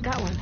Got one.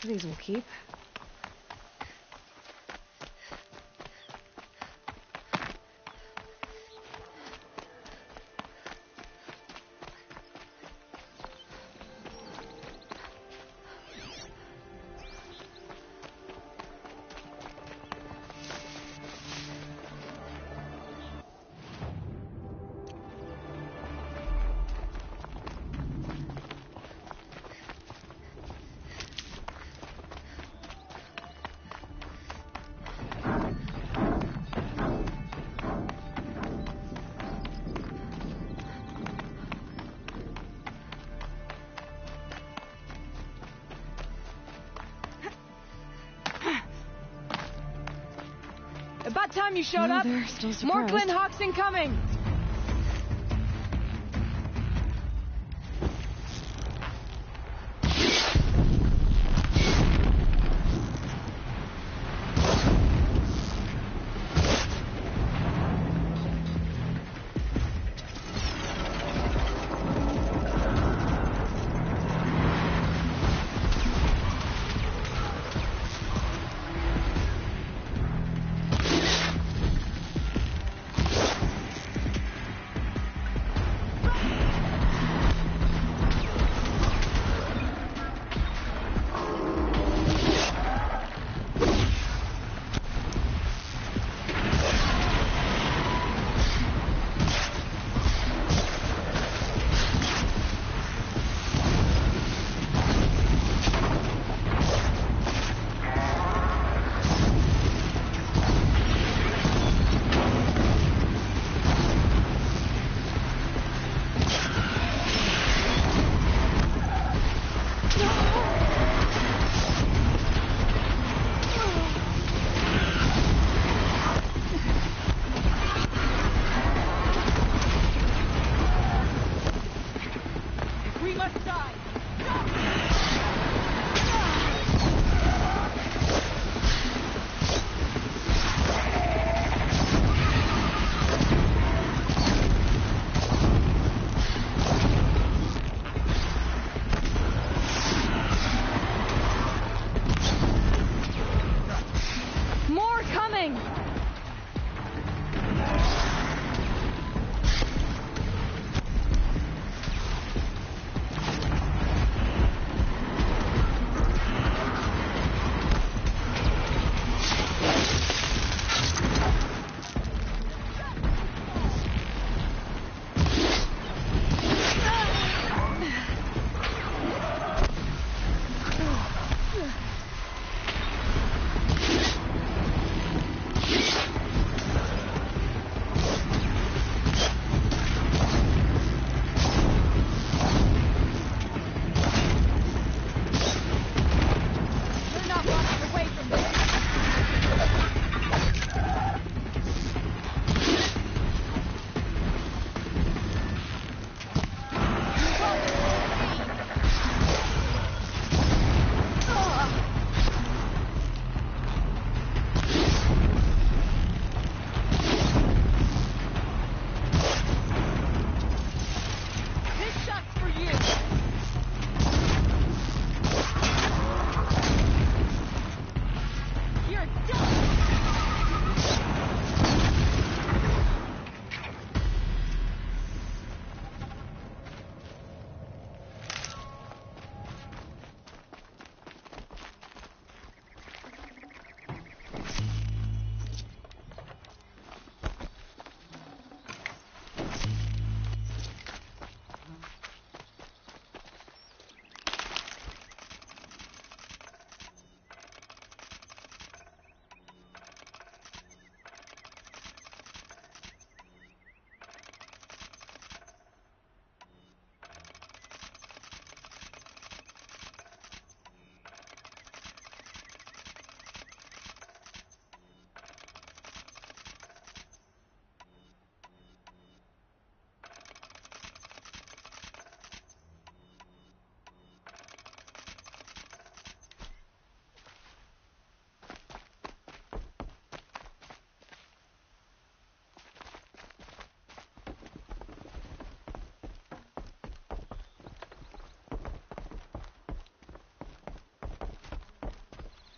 These will keep. About time you showed up. They're still surprised. More Glenn Hawks incoming.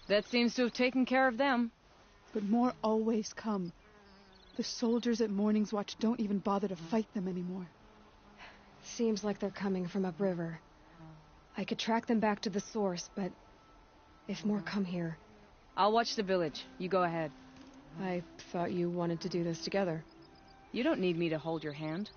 That seems to have taken care of them. But more always come. The soldiers at Morning's Watch don't even bother to fight them anymore. Seems like they're coming from upriver. I could track them back to the source, but if more come here... I'll watch the village. You go ahead. I thought you wanted to do this together. You don't need me to hold your hand.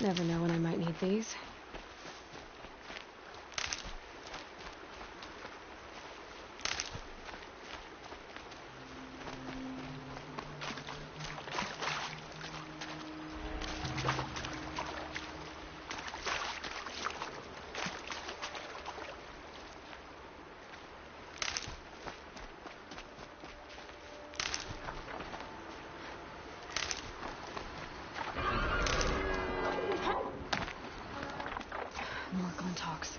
Never know when I might need these. More Glinthawks.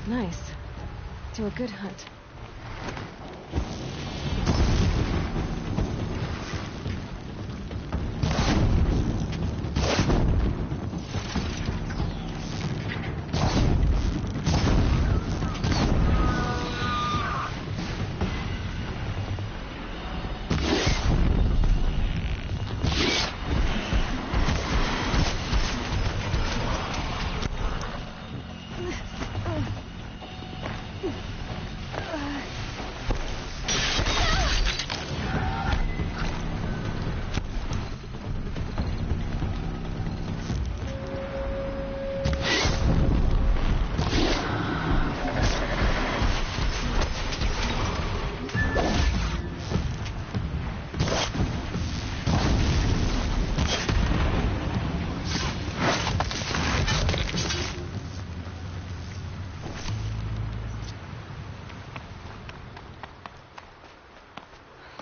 Nice. Do a good hunt.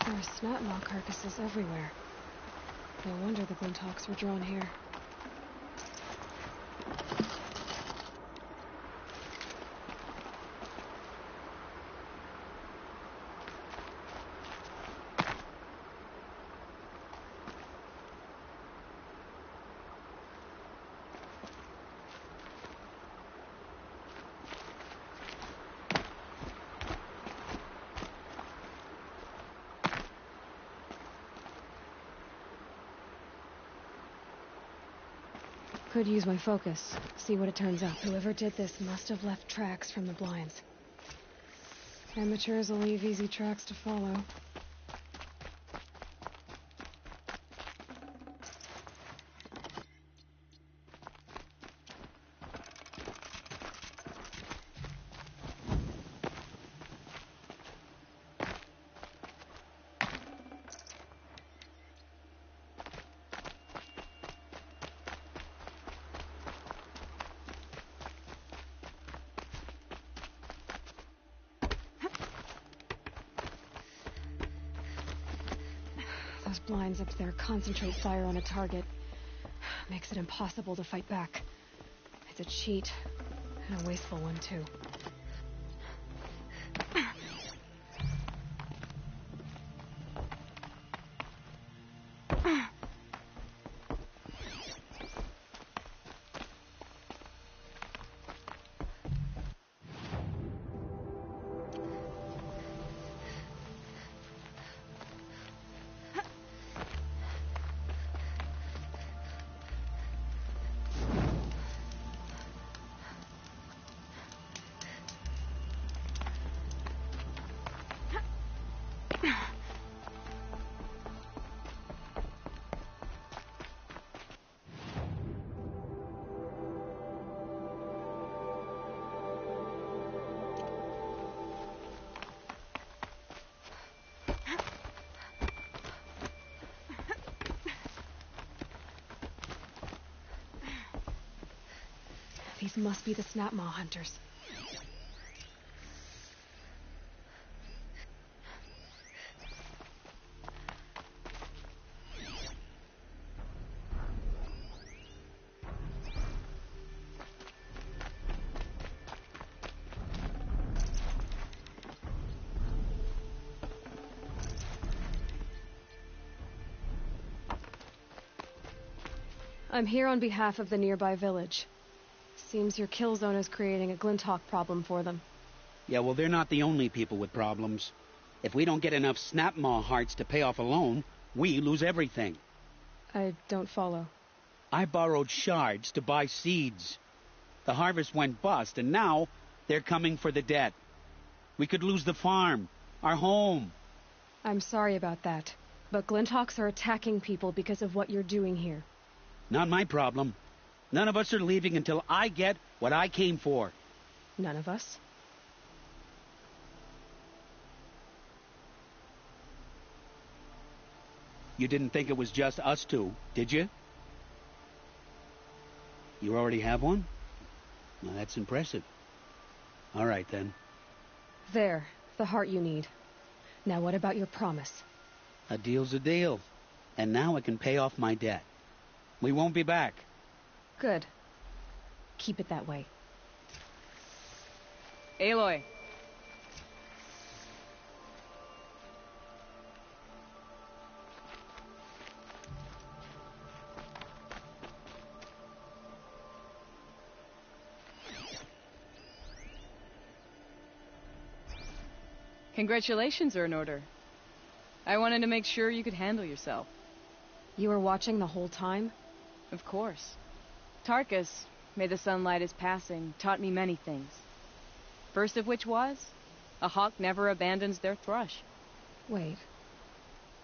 There are snot-maw carcasses everywhere. No wonder the Glinthawks were drawn here. Could use my focus. See what it turns up. Whoever did this must have left tracks from the blinds. Amateurs will leave easy tracks to follow. Those blinds up there concentrate fire on a target. Makes it impossible to fight back. It's a cheat, and a wasteful one, too. These must be the Snapmaw hunters. I'm here on behalf of the nearby village. Seems your kill zone is creating a Glinthawk problem for them. Yeah, well, they're not the only people with problems. If we don't get enough Snapmaw hearts to pay off a loan, we lose everything. I don't follow. I borrowed shards to buy seeds. The harvest went bust, and now they're coming for the debt. We could lose the farm, our home. I'm sorry about that, but Glinthawks are attacking people because of what you're doing here. Not my problem. None of us are leaving until I get what I came for. None of us? You didn't think it was just us two, did you? You already have one? Well, that's impressive. All right, then. There, the heart you need. Now what about your promise? A deal's a deal. And now I can pay off my debt. We won't be back. Good. Keep it that way. Aloy. Congratulations are in order. I wanted to make sure you could handle yourself. You were watching the whole time? Of course. Tarkus, may the sunlight is passing, taught me many things. First of which was, a hawk never abandons their thrush. Wait.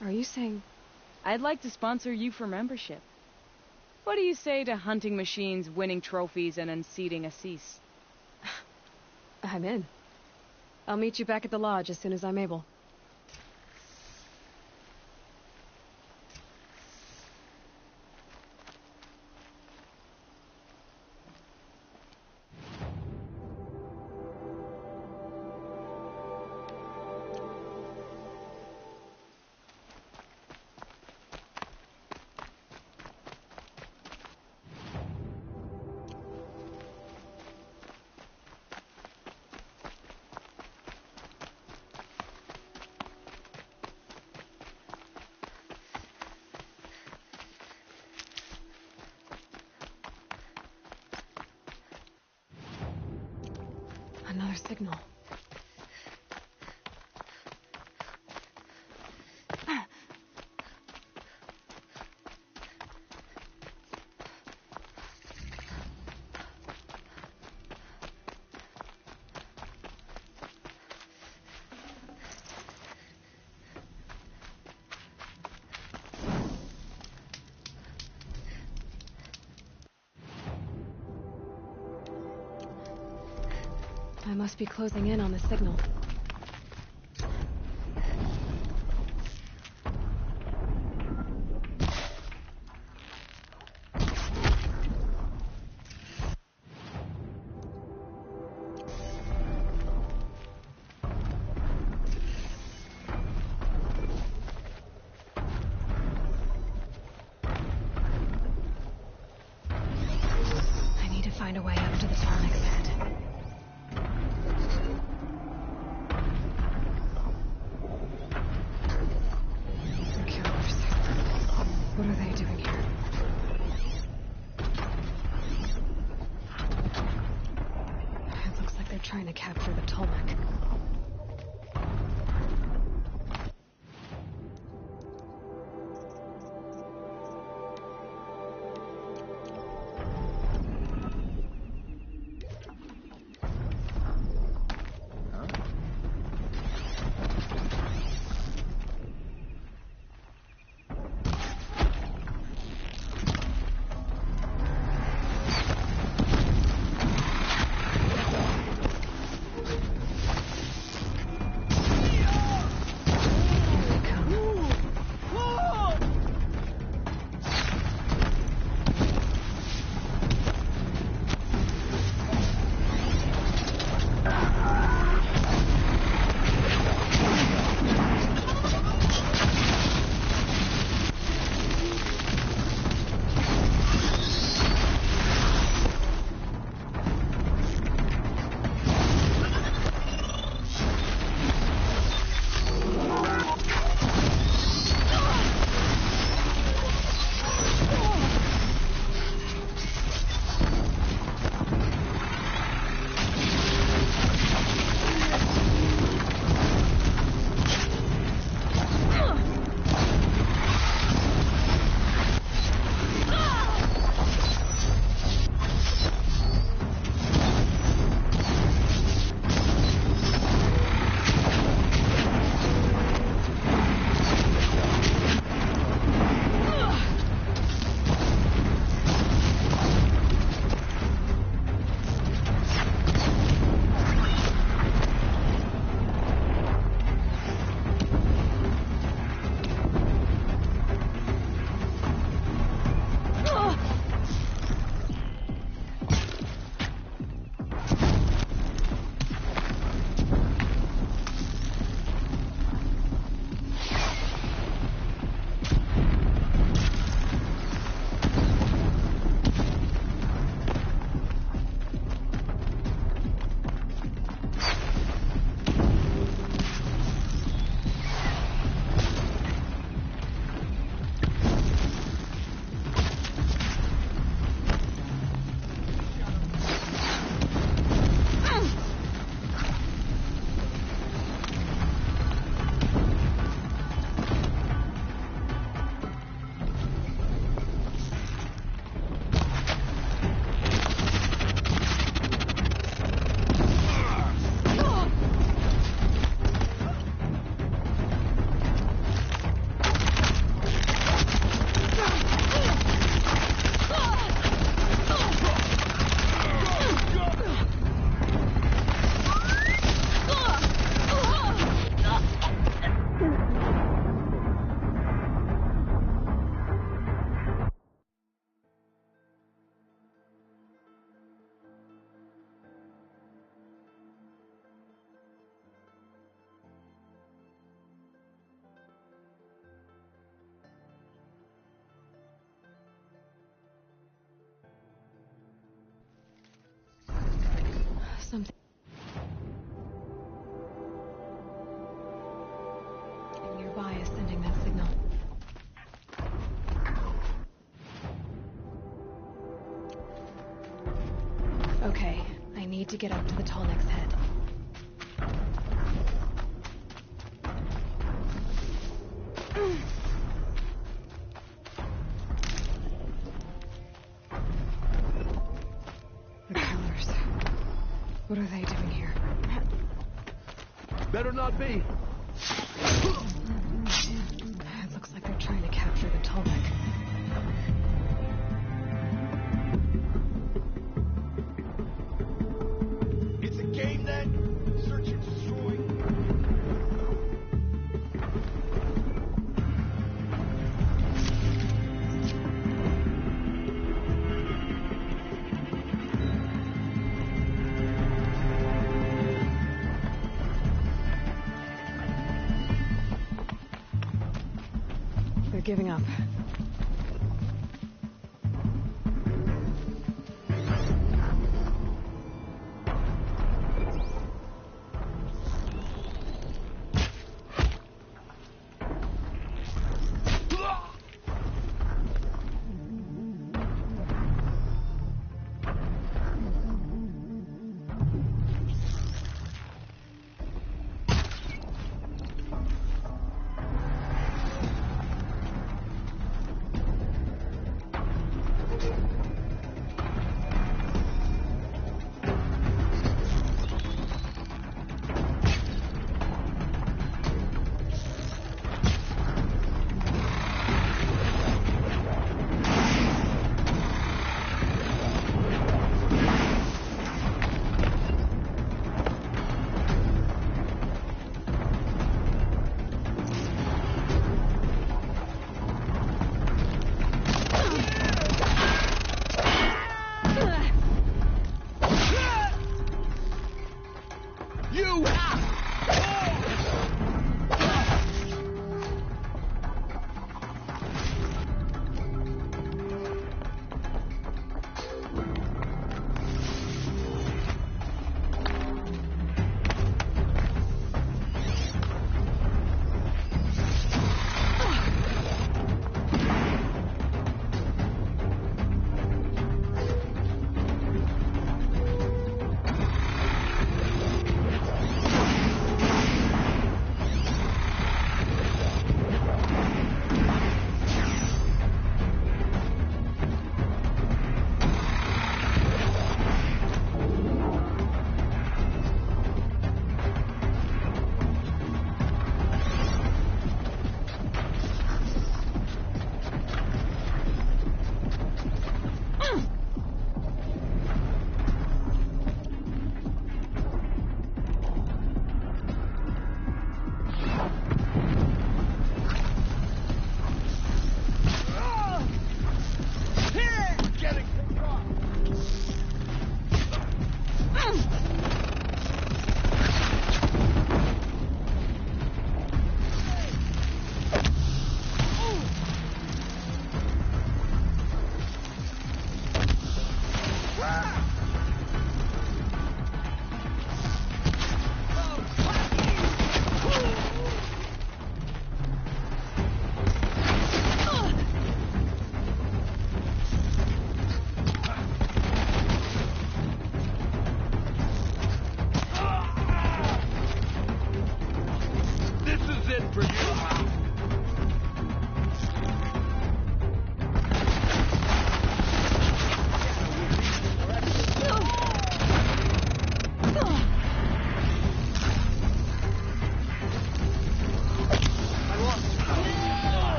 Are you saying... I'd like to sponsor you for membership. What do you say to hunting machines, winning trophies, and unseating Assis? I'm in. I'll meet you back at the lodge as soon as I'm able. Another signal. I must be closing in on the signal. Find a way up to the Tarnix's head. The killers. What are they doing here? It looks like they're trying to capture the Tolmec. Something nearby is sending that signal. Okay, I need to get up to the Tolnix's head. The killers. What are they doing here? Better not be. It looks like they're trying to capture the Tolmec. It's a game then. They're giving up.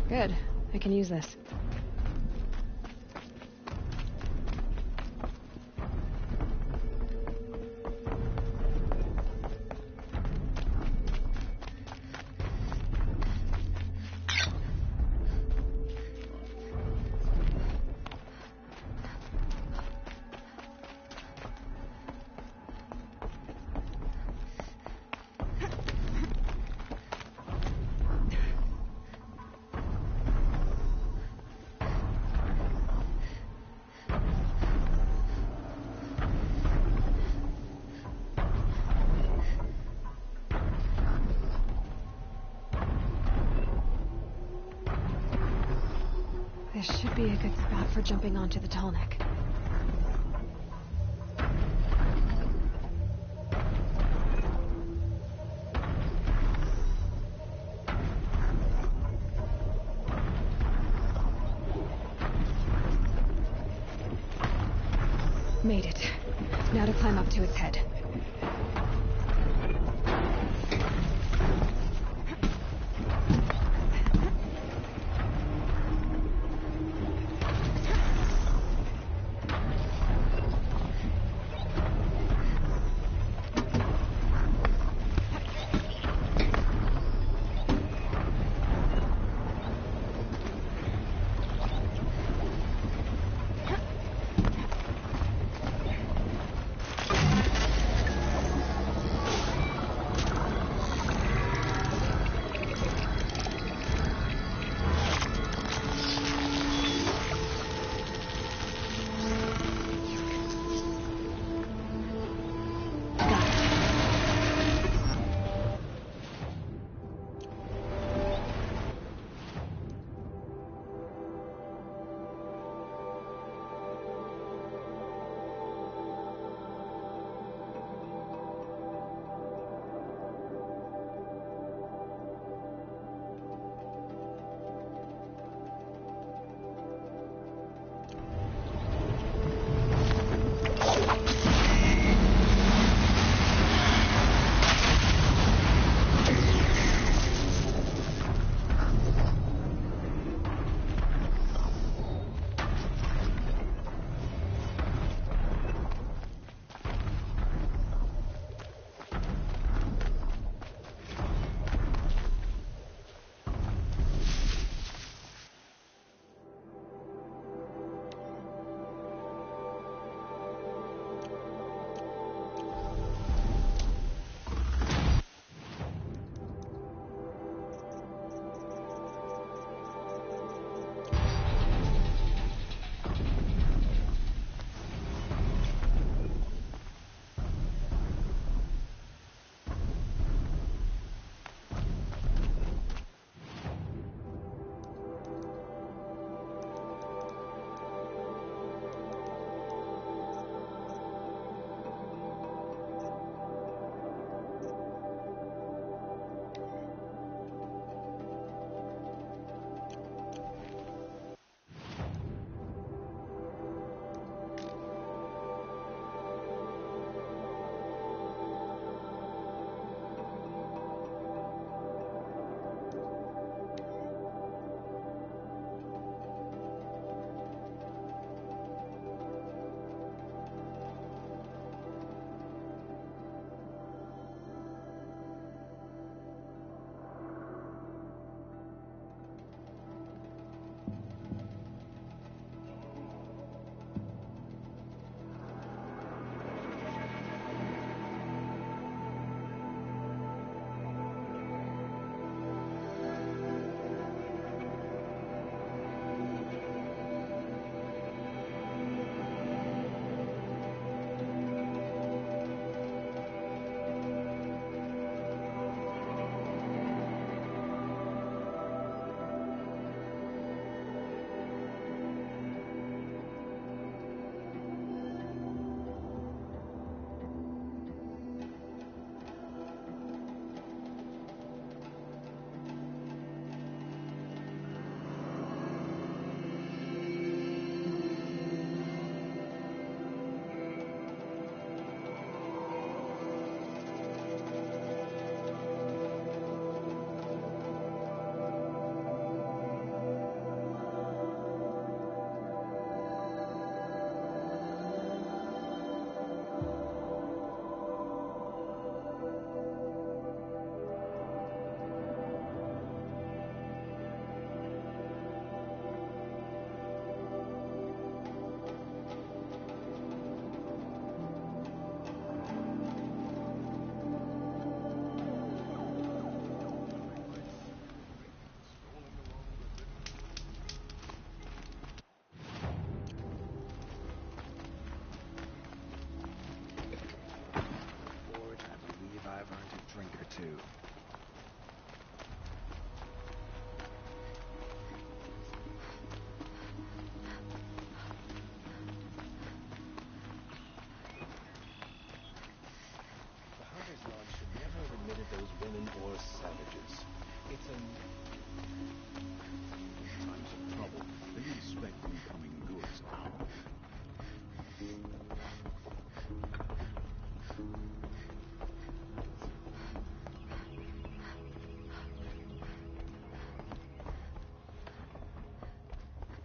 Good. I can use this. This should be a good spot for jumping onto the tall neck. Made it. Now to climb up to its head.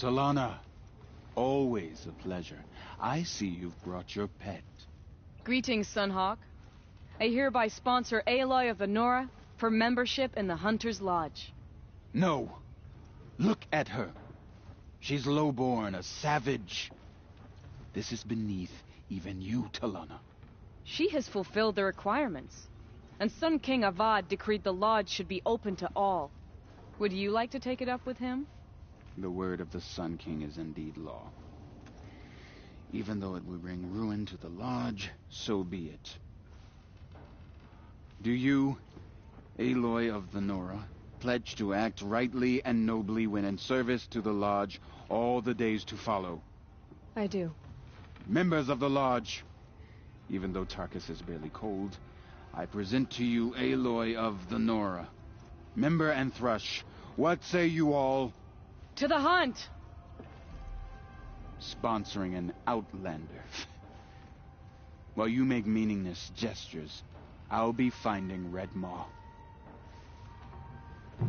Talana, always a pleasure. I see you've brought your pet. Greetings, Sunhawk. I hereby sponsor Aloy of the Nora for membership in the Hunter's Lodge. No. Look at her. She's lowborn, a savage. This is beneath even you, Talana. She has fulfilled the requirements, and Sun King Avad decreed the Lodge should be open to all. Would you like to take it up with him? The word of the Sun King is indeed law. Even though it would bring ruin to the Lodge, so be it. Do you, Aloy of the Nora, pledge to act rightly and nobly when in service to the Lodge all the days to follow? I do. Members of the Lodge, even though Tarkus is barely cold, I present to you Aloy of the Nora. Member and Thrush, what say you all? To the hunt! Sponsoring an outlander. While you make meaningless gestures, I'll be finding Red Maw. The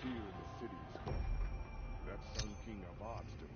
fear in the city is gone. That's Sun King Avad's doing.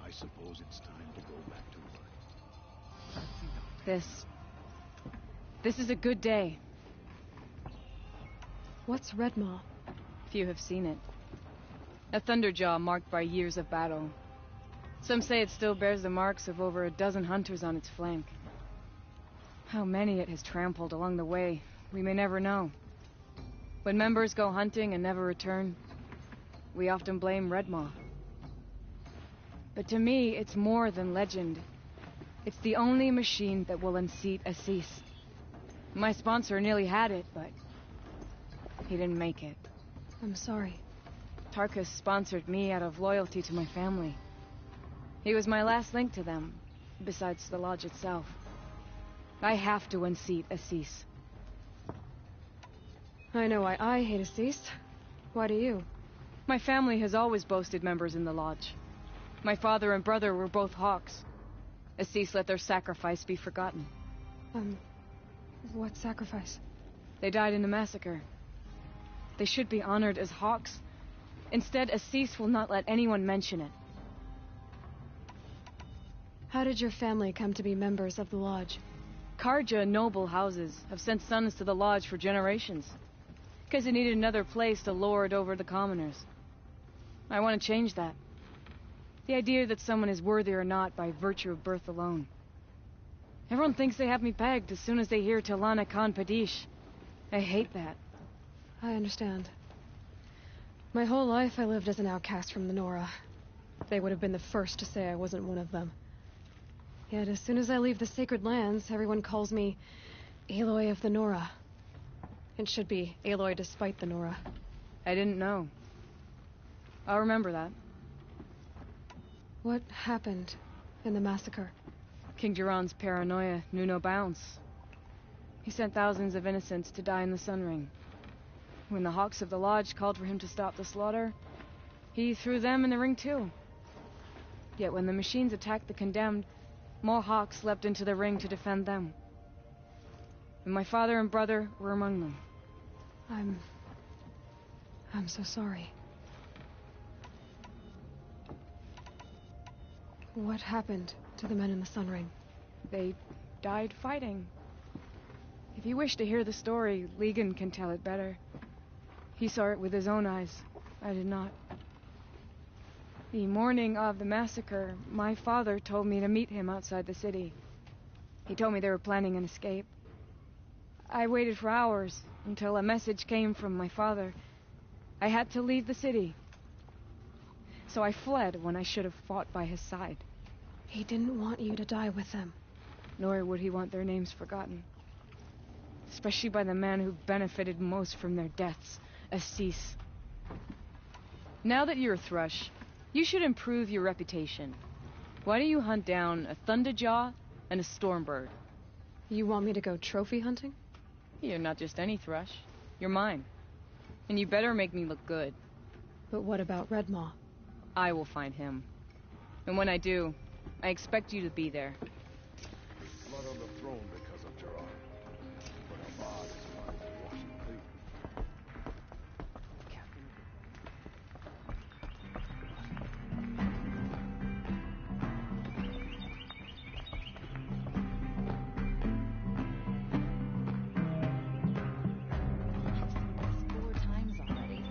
I suppose it's time to go back to work. This is a good day. What's Red Maw? Few have seen it. A thunderjaw marked by years of battle. Some say it still bears the marks of over a dozen hunters on its flank. How many it has trampled along the way, we may never know. When members go hunting and never return, we often blame Red Maw. But to me, it's more than legend. It's the only machine that will unseat Assis. My sponsor nearly had it, but he didn't make it. I'm sorry. Tarkus sponsored me out of loyalty to my family. He was my last link to them, besides the Lodge itself. I have to unseat Assis. I know why I hate Assis. Why do you? My family has always boasted members in the Lodge. My father and brother were both Hawks. Assis let their sacrifice be forgotten. What sacrifice? They died in a massacre. They should be honored as Hawks. Instead, Assis will not let anyone mention it. How did your family come to be members of the Lodge? Karja noble houses have sent sons to the Lodge for generations. Because they needed another place to lord over the commoners. I want to change that. The idea that someone is worthy or not by virtue of birth alone. Everyone thinks they have me pegged as soon as they hear Talana Khan Padish. I hate that. I understand. My whole life I lived as an outcast from the Nora. They would have been the first to say I wasn't one of them. Yet as soon as I leave the sacred lands, everyone calls me Aloy of the Nora. It should be Aloy despite the Nora. I didn't know. I'll remember that. What happened in the massacre? King Jiran's paranoia knew no bounds. He sent thousands of innocents to die in the Sun Ring. When the Hawks of the Lodge called for him to stop the slaughter, he threw them in the ring too. Yet when the machines attacked the condemned, more Hawks leapt into the ring to defend them. And my father and brother were among them. I'm so sorry. What happened to the men in the Sun Ring? They died fighting. If you wish to hear the story, Legan can tell it better. He saw it with his own eyes. I did not. The morning of the massacre, my father told me to meet him outside the city. He told me they were planning an escape. I waited for hours until a message came from my father. I had to leave the city. So I fled when I should have fought by his side. He didn't want you to die with them. Nor would he want their names forgotten. Especially by the man who benefited most from their deaths, Assis. Now that you're a Thrush, you should improve your reputation. Why don't you hunt down a Thunderjaw and a Stormbird? You want me to go trophy hunting? You're not just any Thrush. You're mine. And you better make me look good. But what about Redmaw? I will find him. And when I do, I expect you to be there. Blood on the throne because of Gerard. But Abad is trying to wash it clean. Four times already.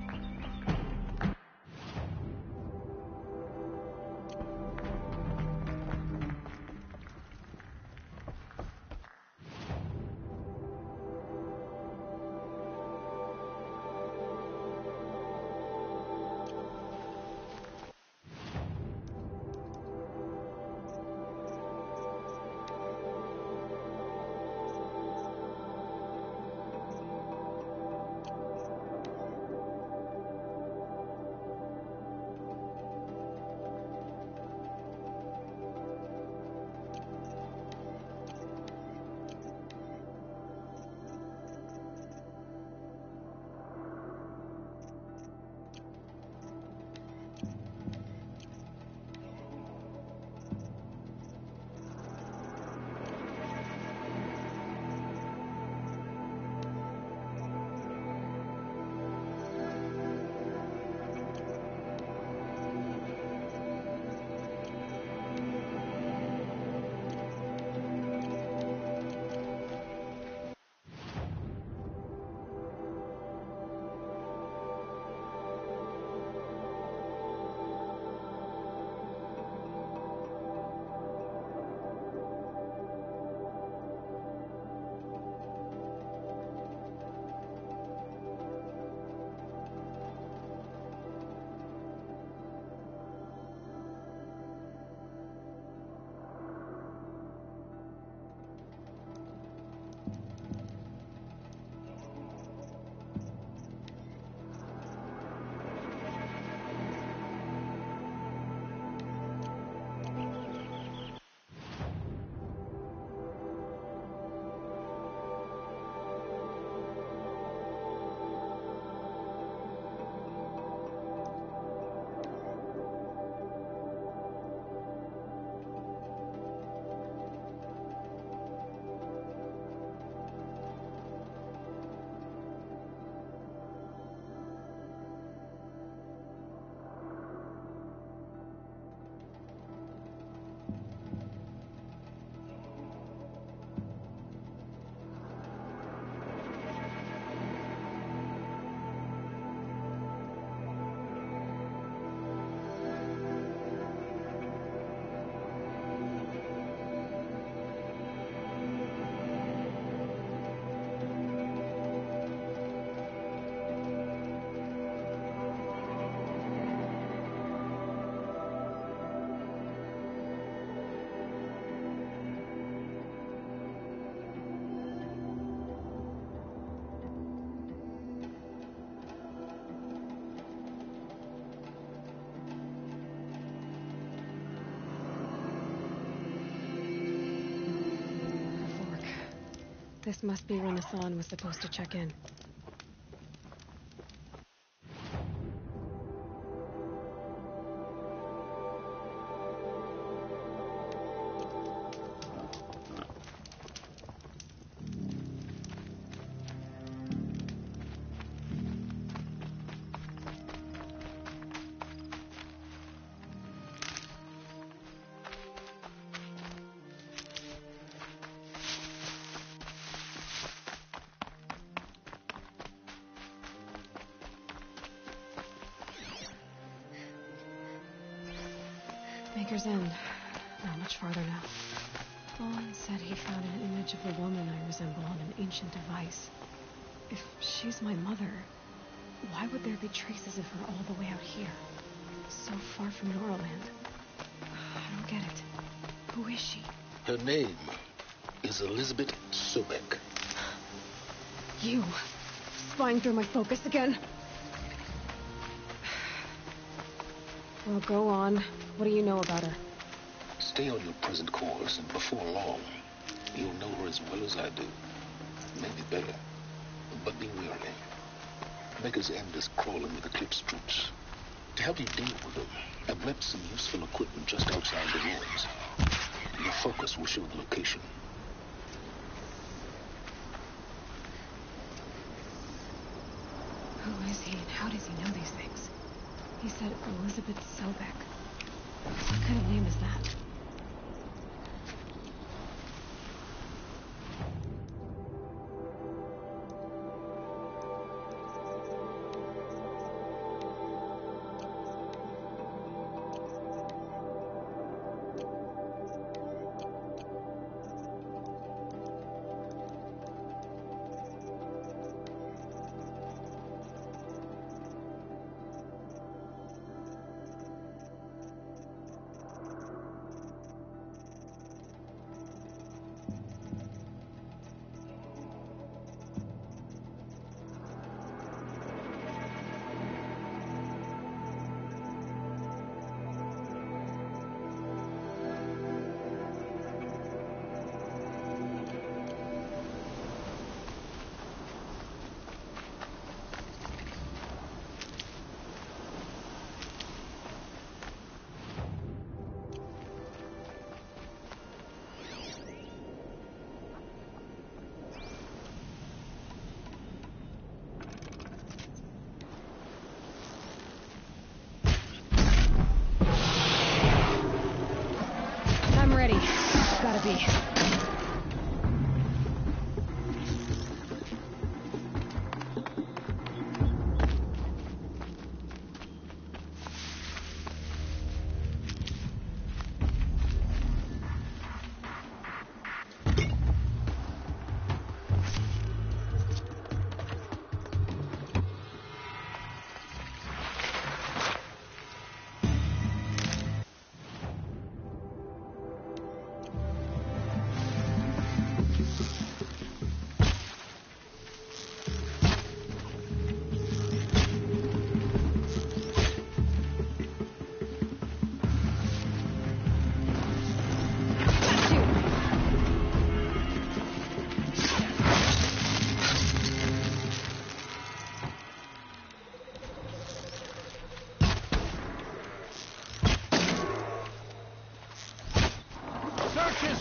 This must be when Hassan was supposed to check in. Baker's End. Not much farther now. Owen said he found an image of the woman I resemble on an ancient device. If she's my mother, why would there be traces of her all the way out here? So far from Noraland. I don't get it. Who is she? Her name is Elizabeth Sobek. You. Spying through my focus again. Well, go on. What do you know about her? Stay on your present course, and before long, you'll know her as well as I do. Maybe better. But be wary. Baker's End is crawling with Eclipse troops. To help you deal with them, I've left some useful equipment just outside the ruins. Your focus will show the location. Who is he and how does he know these things? He said Elizabeth Sobek. What kind of name is that? Gotta be.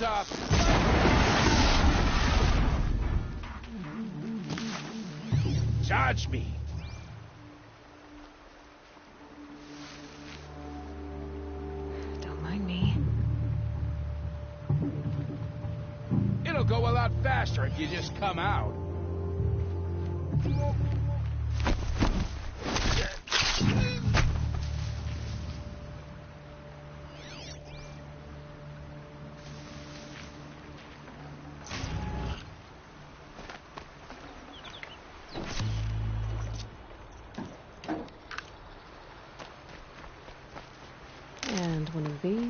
Up. Charge me. Don't mind me. It'll go a lot faster if you just come out. And one of these.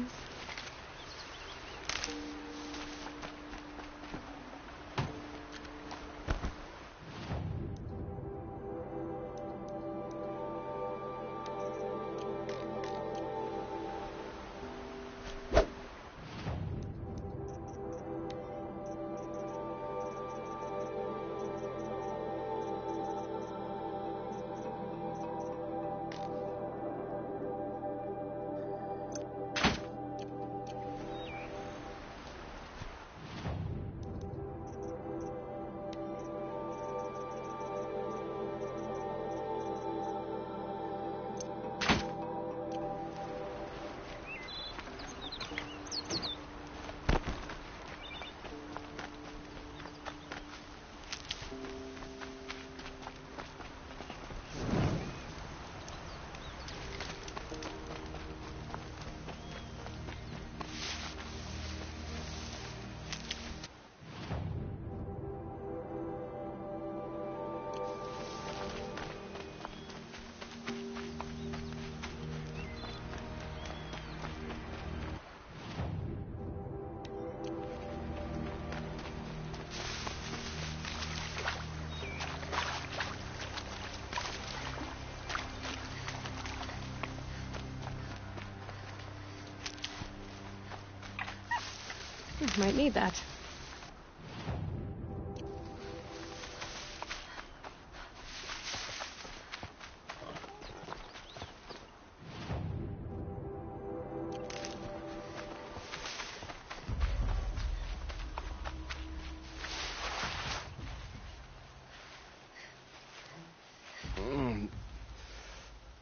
Might need that.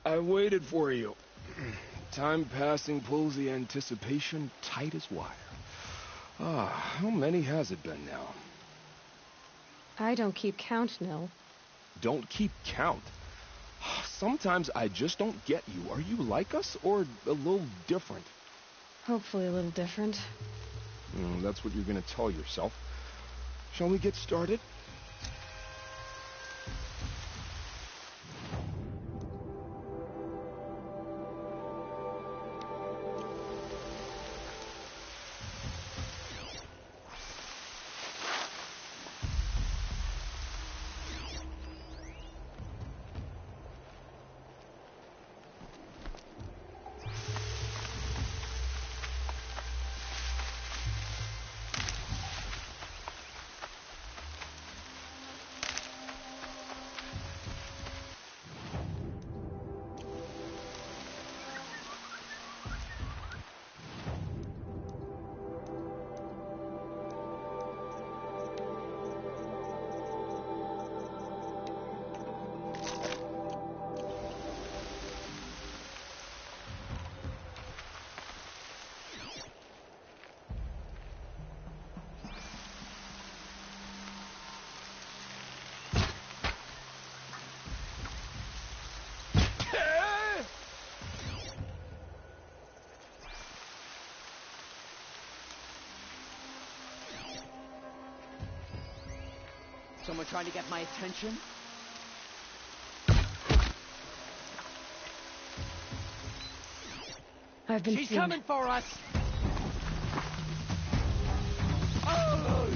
I waited for you. Time passing pulls the anticipation tight as wire. How many has it been now? I don't keep count, Nil. Don't keep count. Sometimes I just don't get you. Are you like us, or a little different? Hopefully a little different. That's what you're gonna tell yourself. Shall we get started? Someone trying to get my attention? I've been She's seen. coming for us! Oh!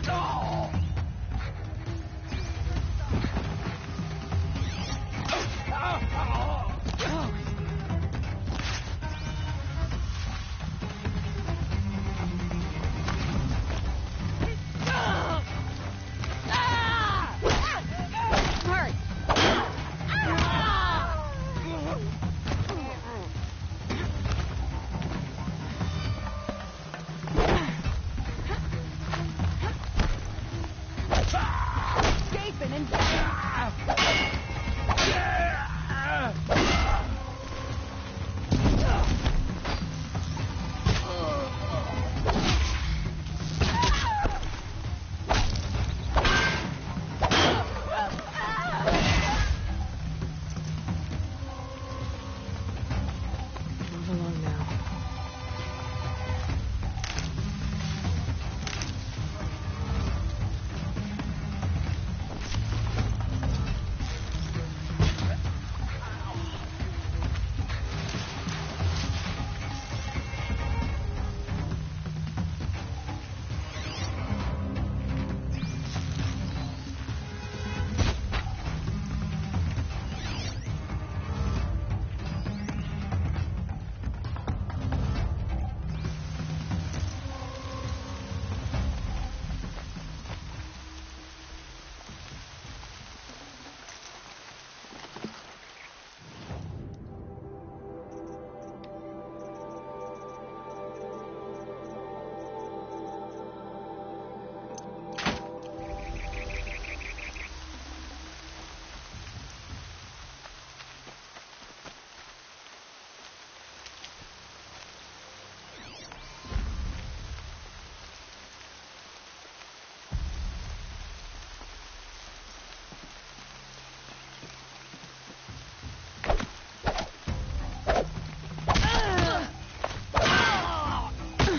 Oh! Move along now.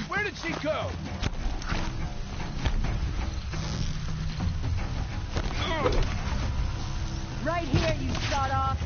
Where did she go? Right here, you sawed-off!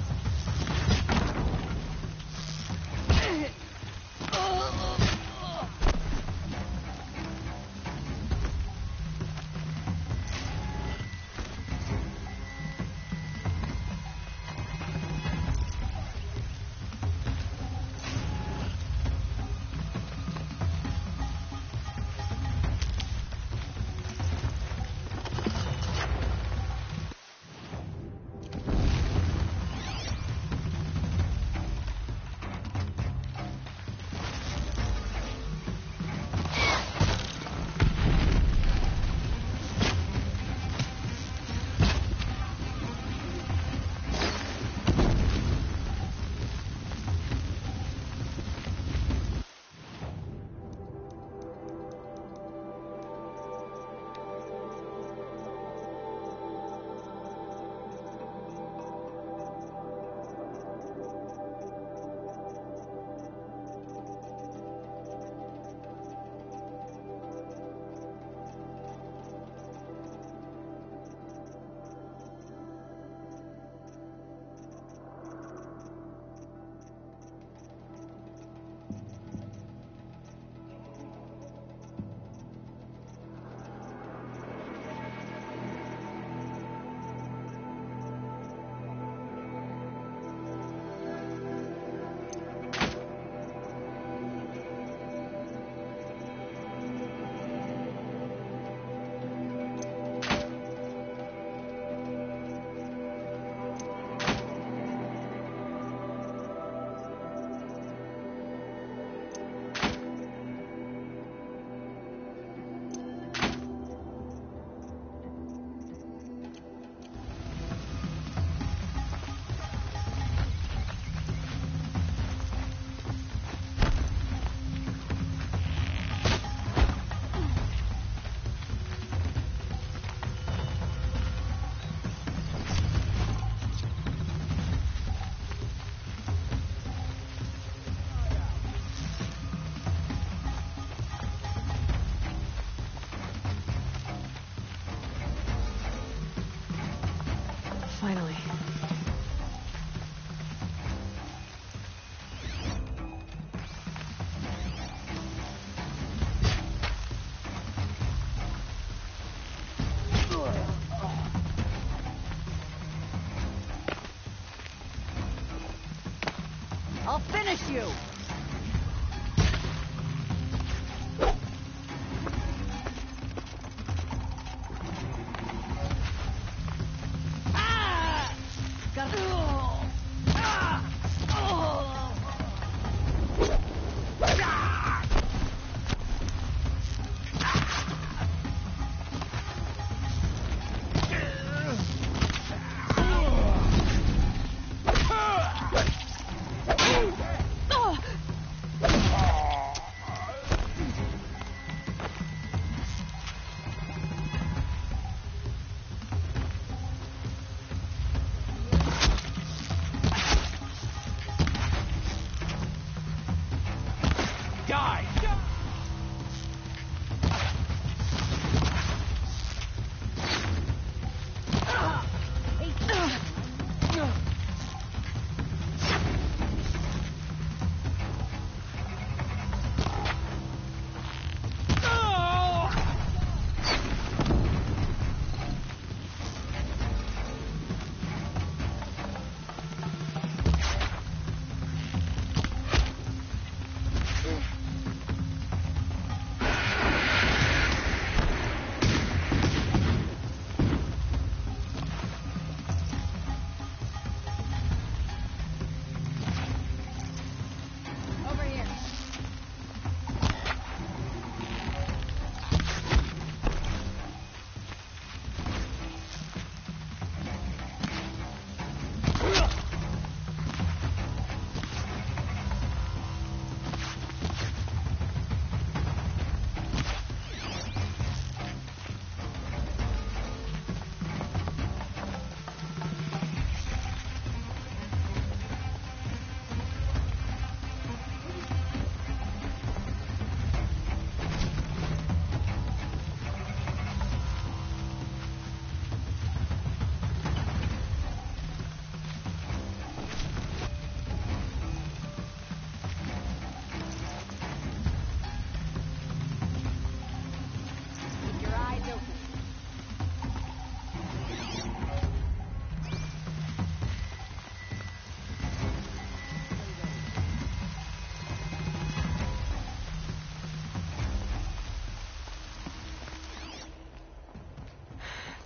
Die!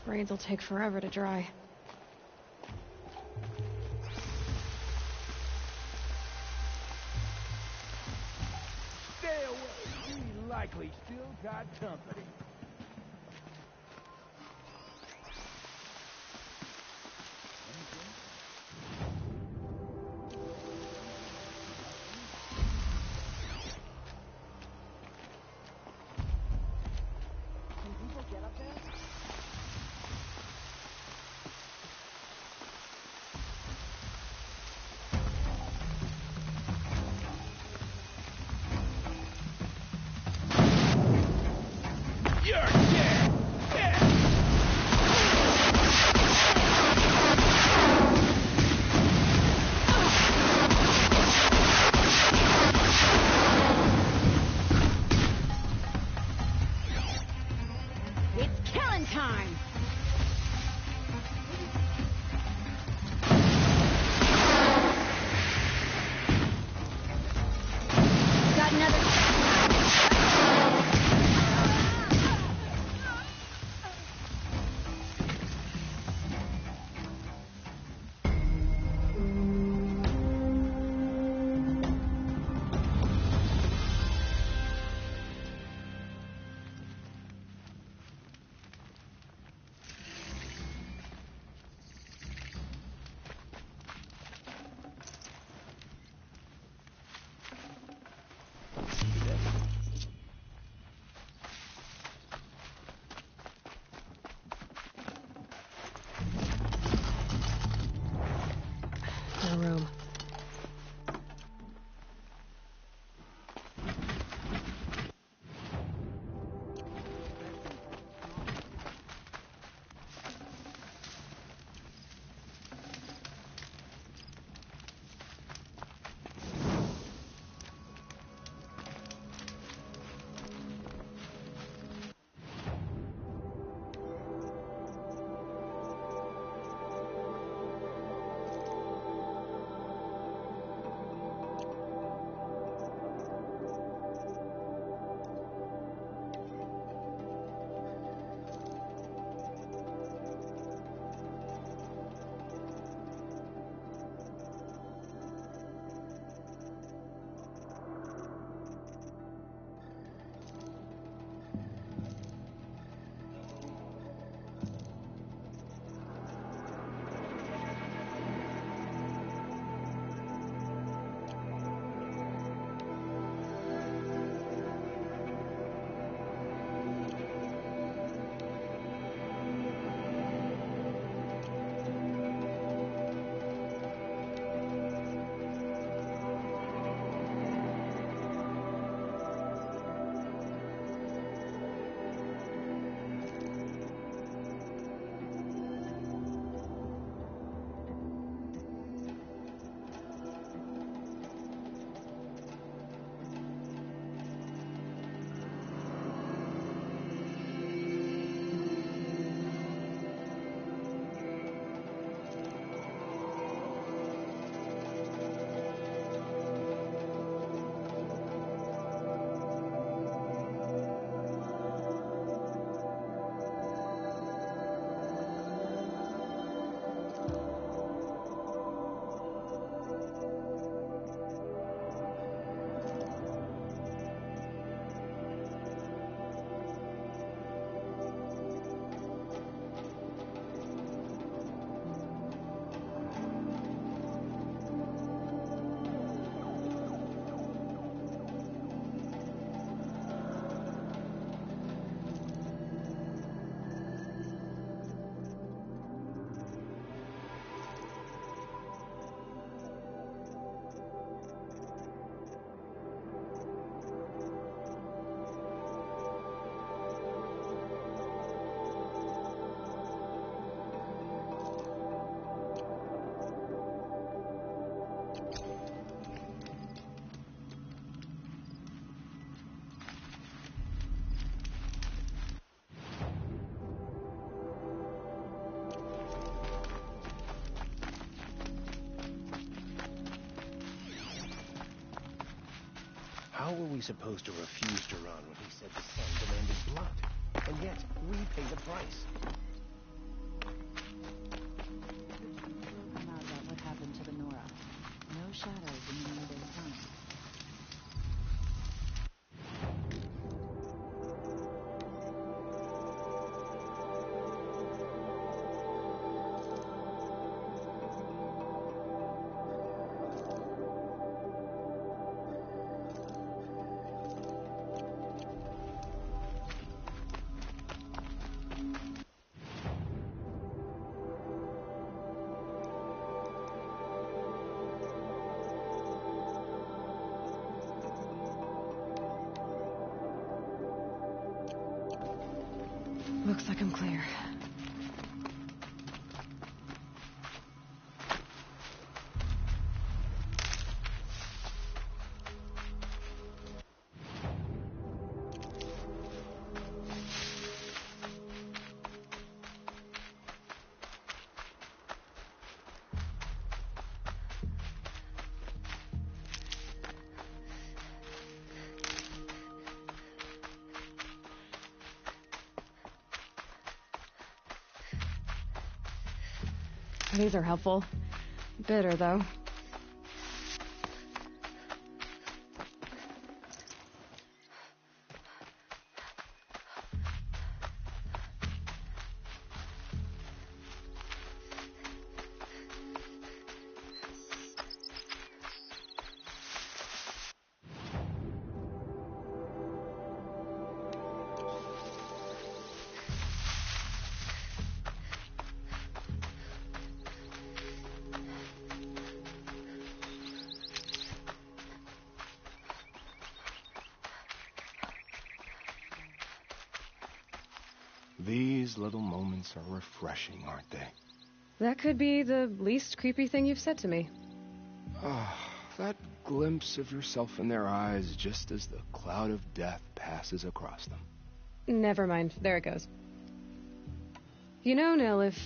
Brains will take forever to dry. Stay away. We likely still got company. Can people get up there? supposed to refuse Duran when he said the sun demanded blood? And yet, we pay the price. Come out about what happened to the Nora. No shadows in the New Day Sun. Looks like I'm clear. These are helpful. Bitter, though. These little moments are refreshing, aren't they? That could be the least creepy thing you've said to me. Ah, that glimpse of yourself in their eyes just as the cloud of death passes across them. Never mind. There it goes. You know, Nil, if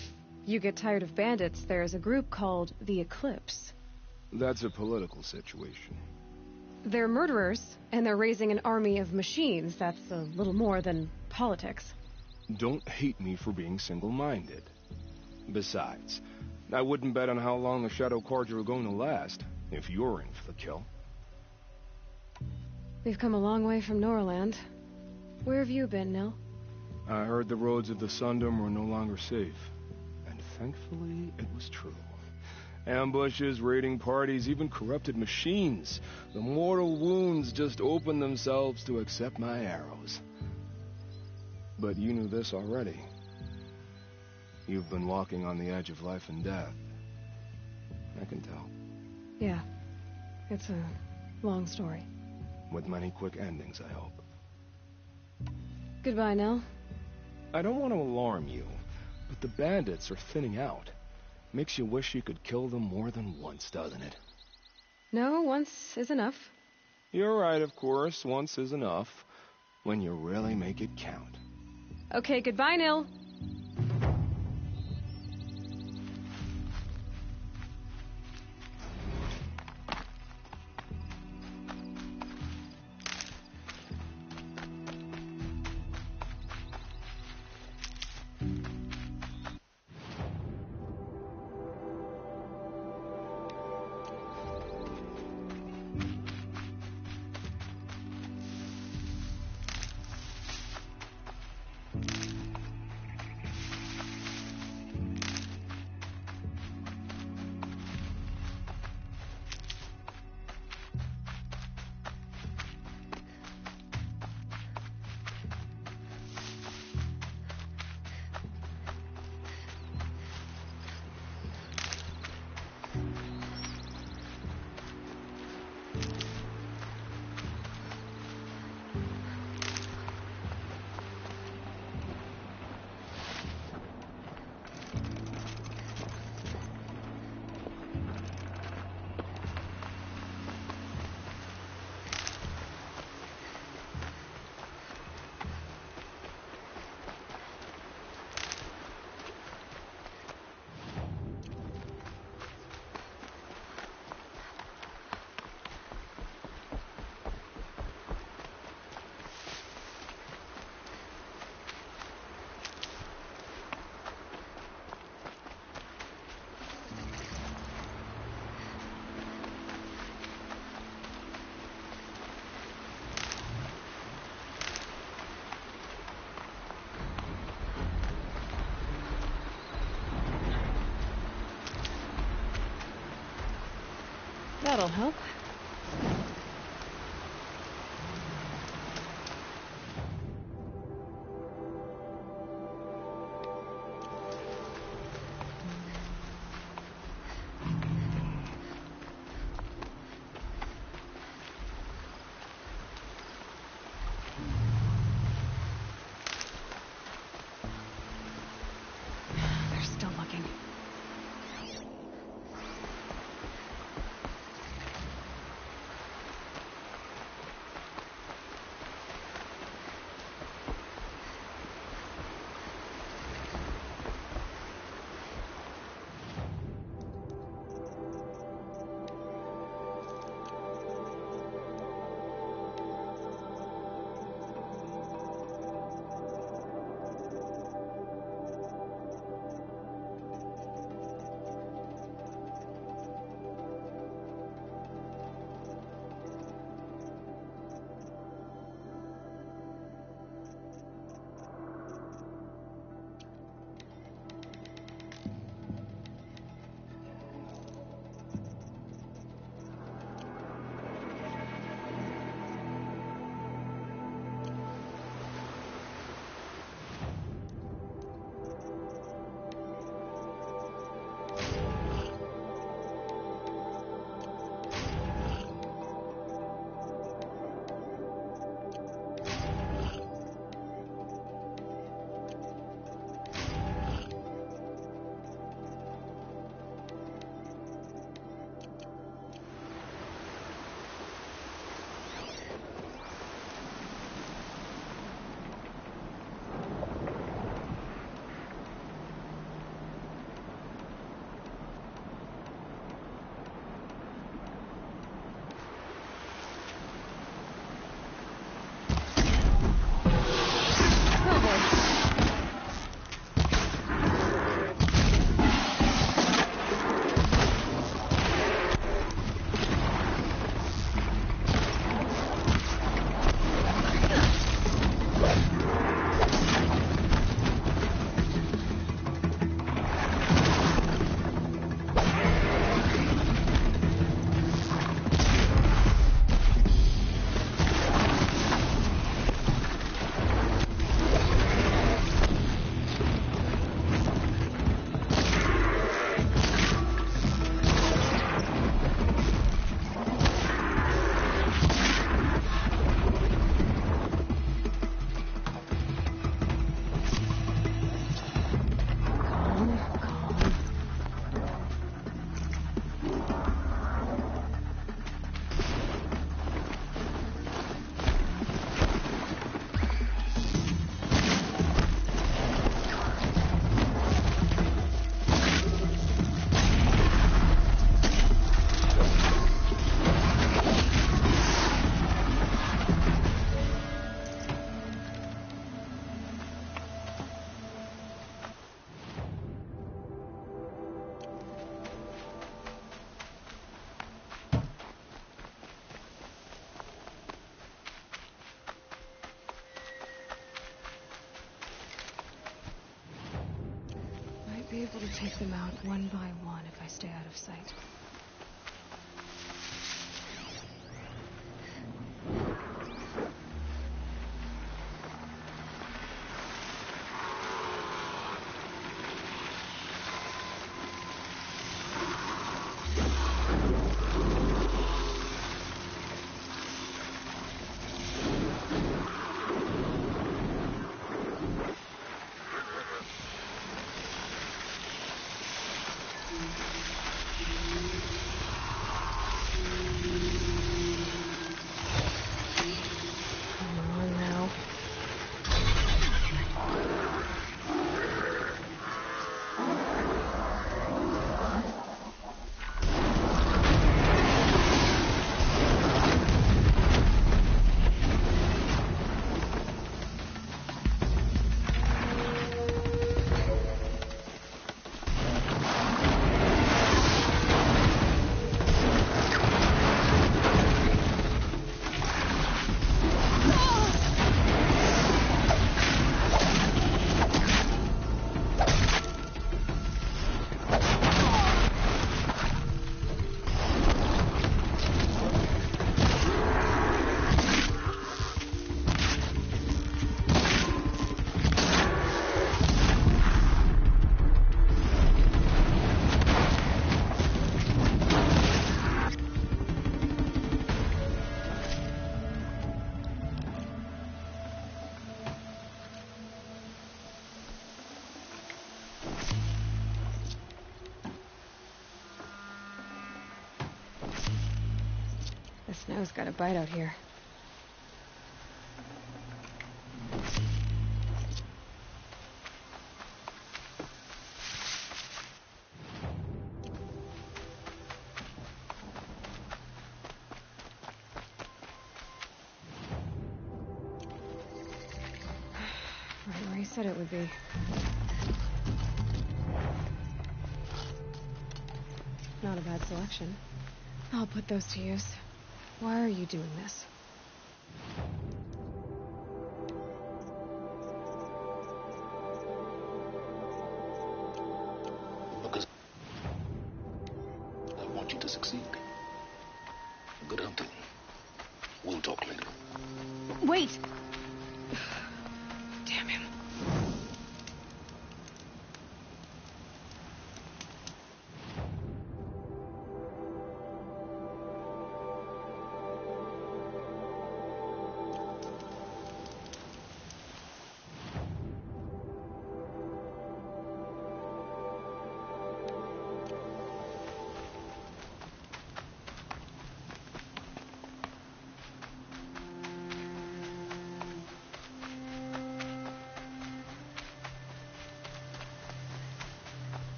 you get tired of bandits, there's a group called the Eclipse. That's a political situation. They're murderers, and they're raising an army of machines. That's a little more than politics. Don't hate me for being single-minded. Besides, I wouldn't bet on how long the Shadow Carja are going to last, if you're in for the kill. We've come a long way from Norland. Where have you been, Nil? I heard the roads of the Sundom were no longer safe. And thankfully, it was true. Ambushes, raiding parties, even corrupted machines. The mortal wounds just opened themselves to accept my arrows. But you knew this already. You've been walking on the edge of life and death. I can tell. Yeah. It's a long story. With many quick endings, I hope. Goodbye, Nil. I don't want to alarm you, but the bandits are thinning out. Makes you wish you could kill them more than once, doesn't it? No, once is enough. You're right, of course. Once is enough. When you really make it count. Okay, goodbye, Nil. That'll help. They're still looking. Be able to take them out one by one if I stay out of sight. Snow's got a bite out here. Right where he said it would be. Not a bad selection. I'll put those to use. Why are you doing this? Because I want you to succeed. Good hunting. We'll talk later. Wait! Damn him.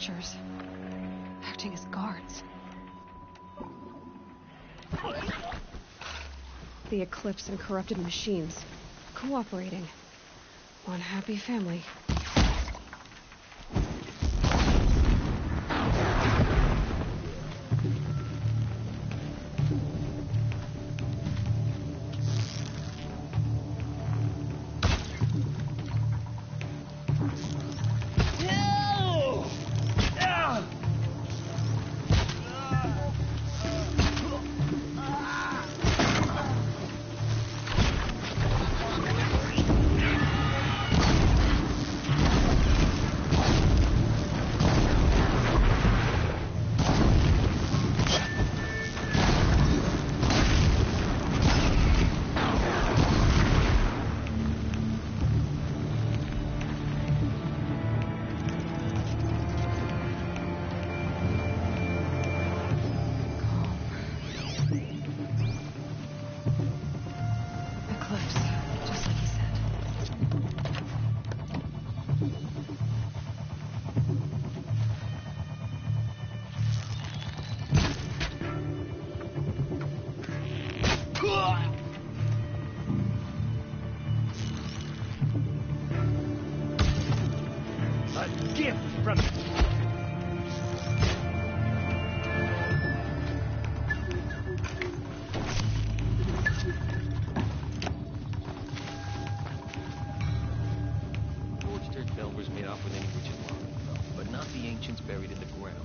watchers, acting as guards. The Eclipse and corrupted machines, cooperating. One happy family. Buried in the ground.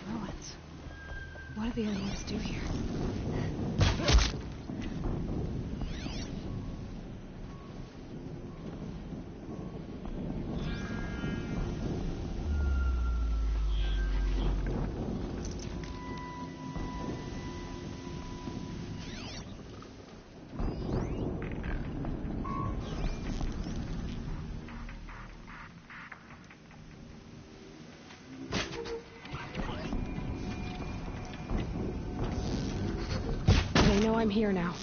Ruins. What do the old ones do here? They know I'm here now.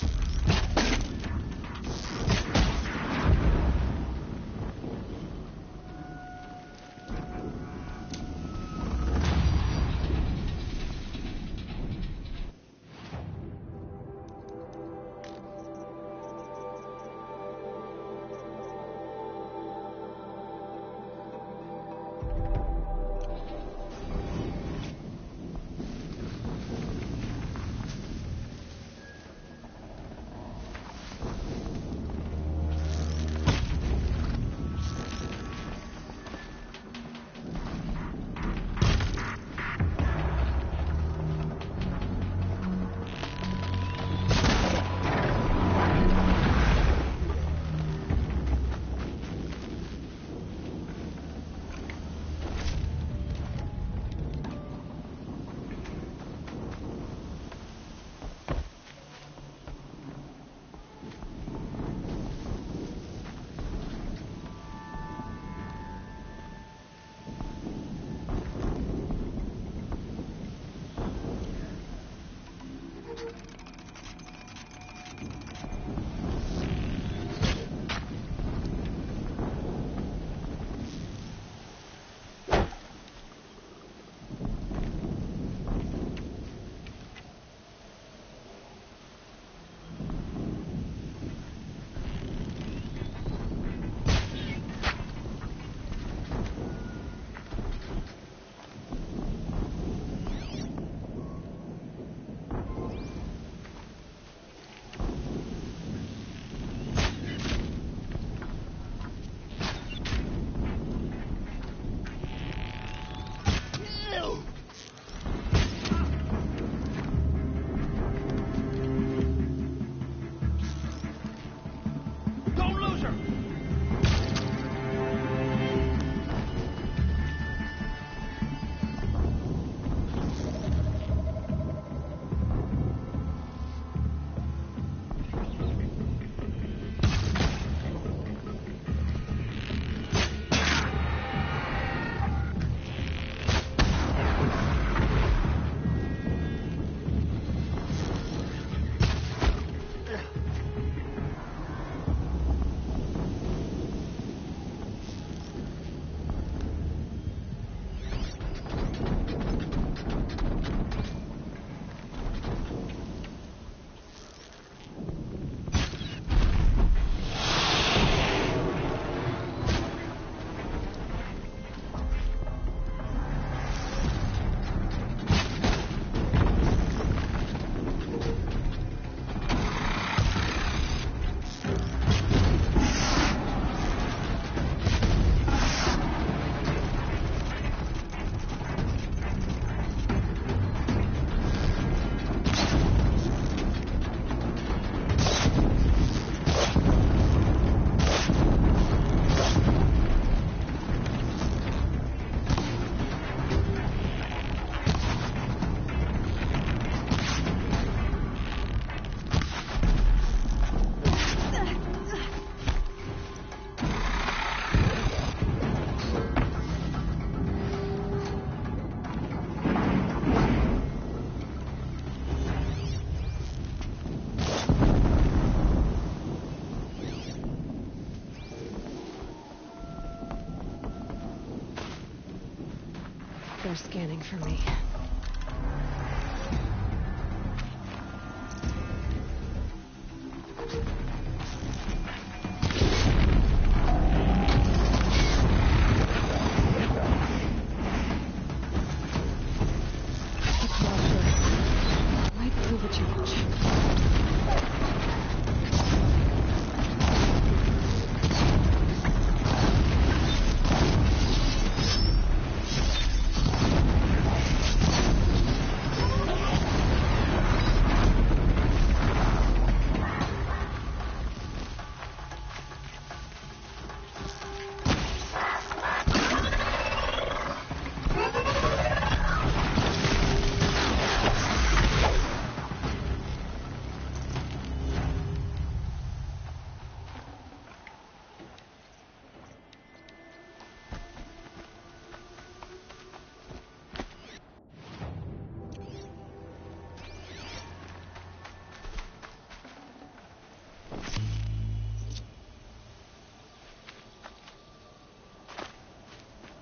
They're scanning for me.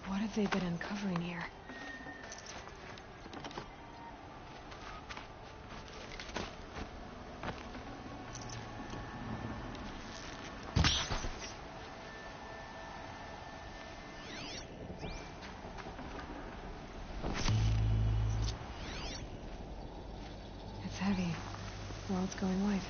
What have they been uncovering here? It's heavy. Well, it's going white.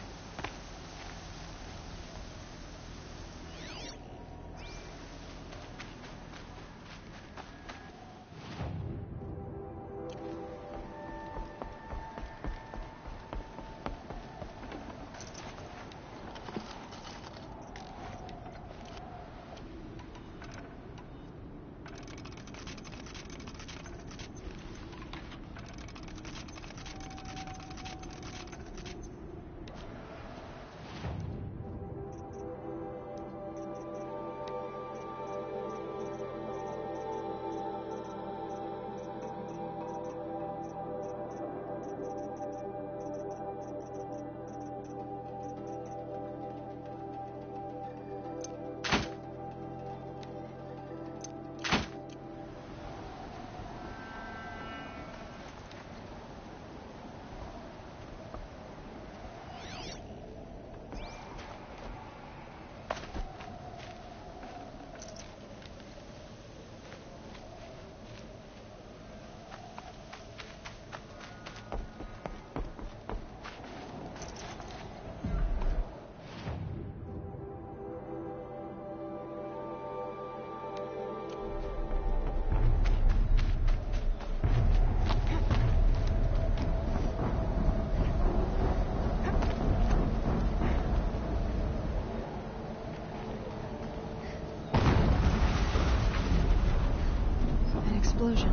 Explosion.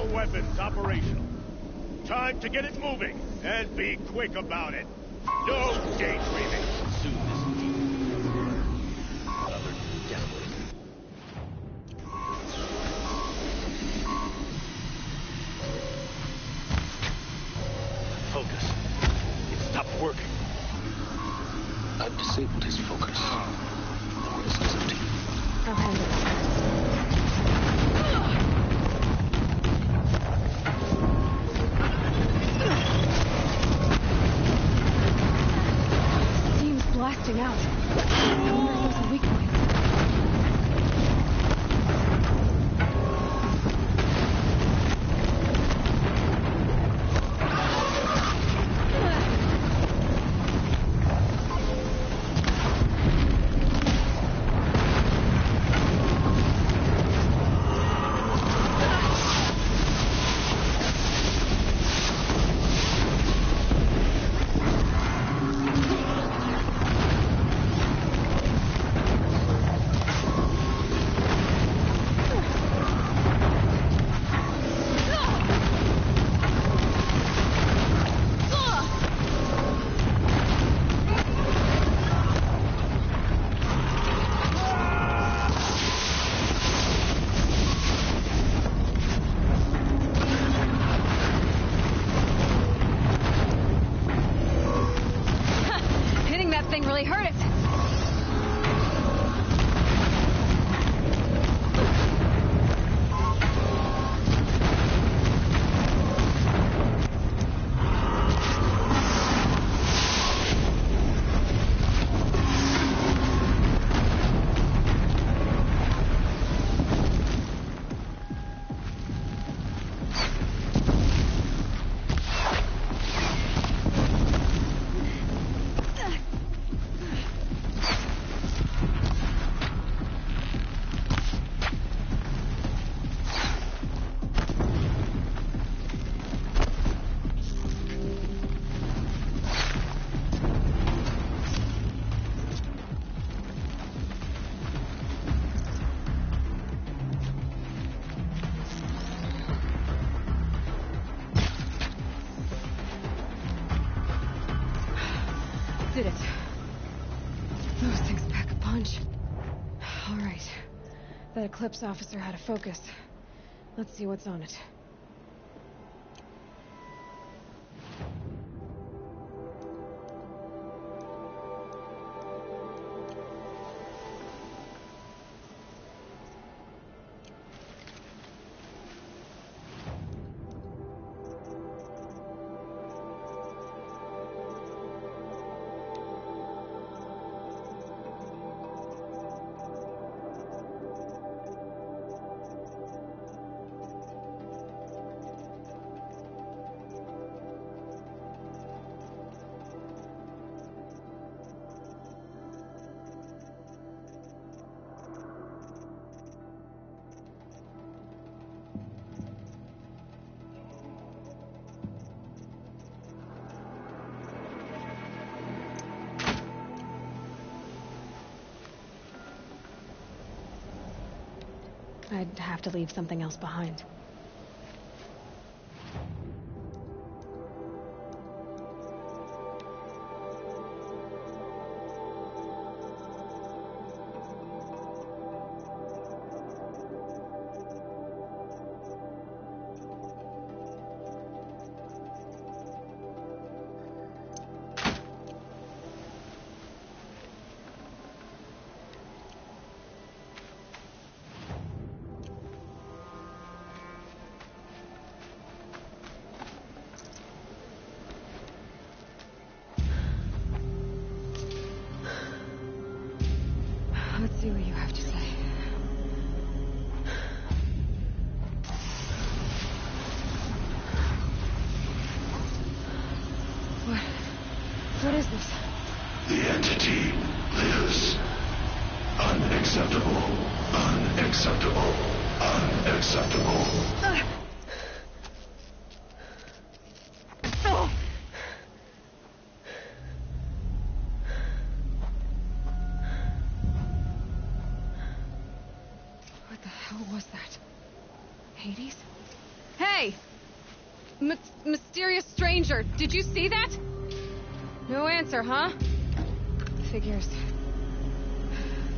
All weapons operational. Time to get it moving, and be quick about it. No daydreaming. Soon this other desperate. Focus. It stopped working. I've disabled his focus. The harness is empty. I'll handle it. Steam's blasting out. I wonder if there's a weak point. Really hurt it. Did it. Those things pack a punch. All right. That Eclipse officer had a focus. Let's see what's on it. I'd have to leave something else behind. Let's see what you have to say. What is this? The entity lives. Unacceptable. Unacceptable. Unacceptable. What the hell was that? Hades? Hey! Hey! Mysterious stranger, did you see that? No answer, huh? Figures.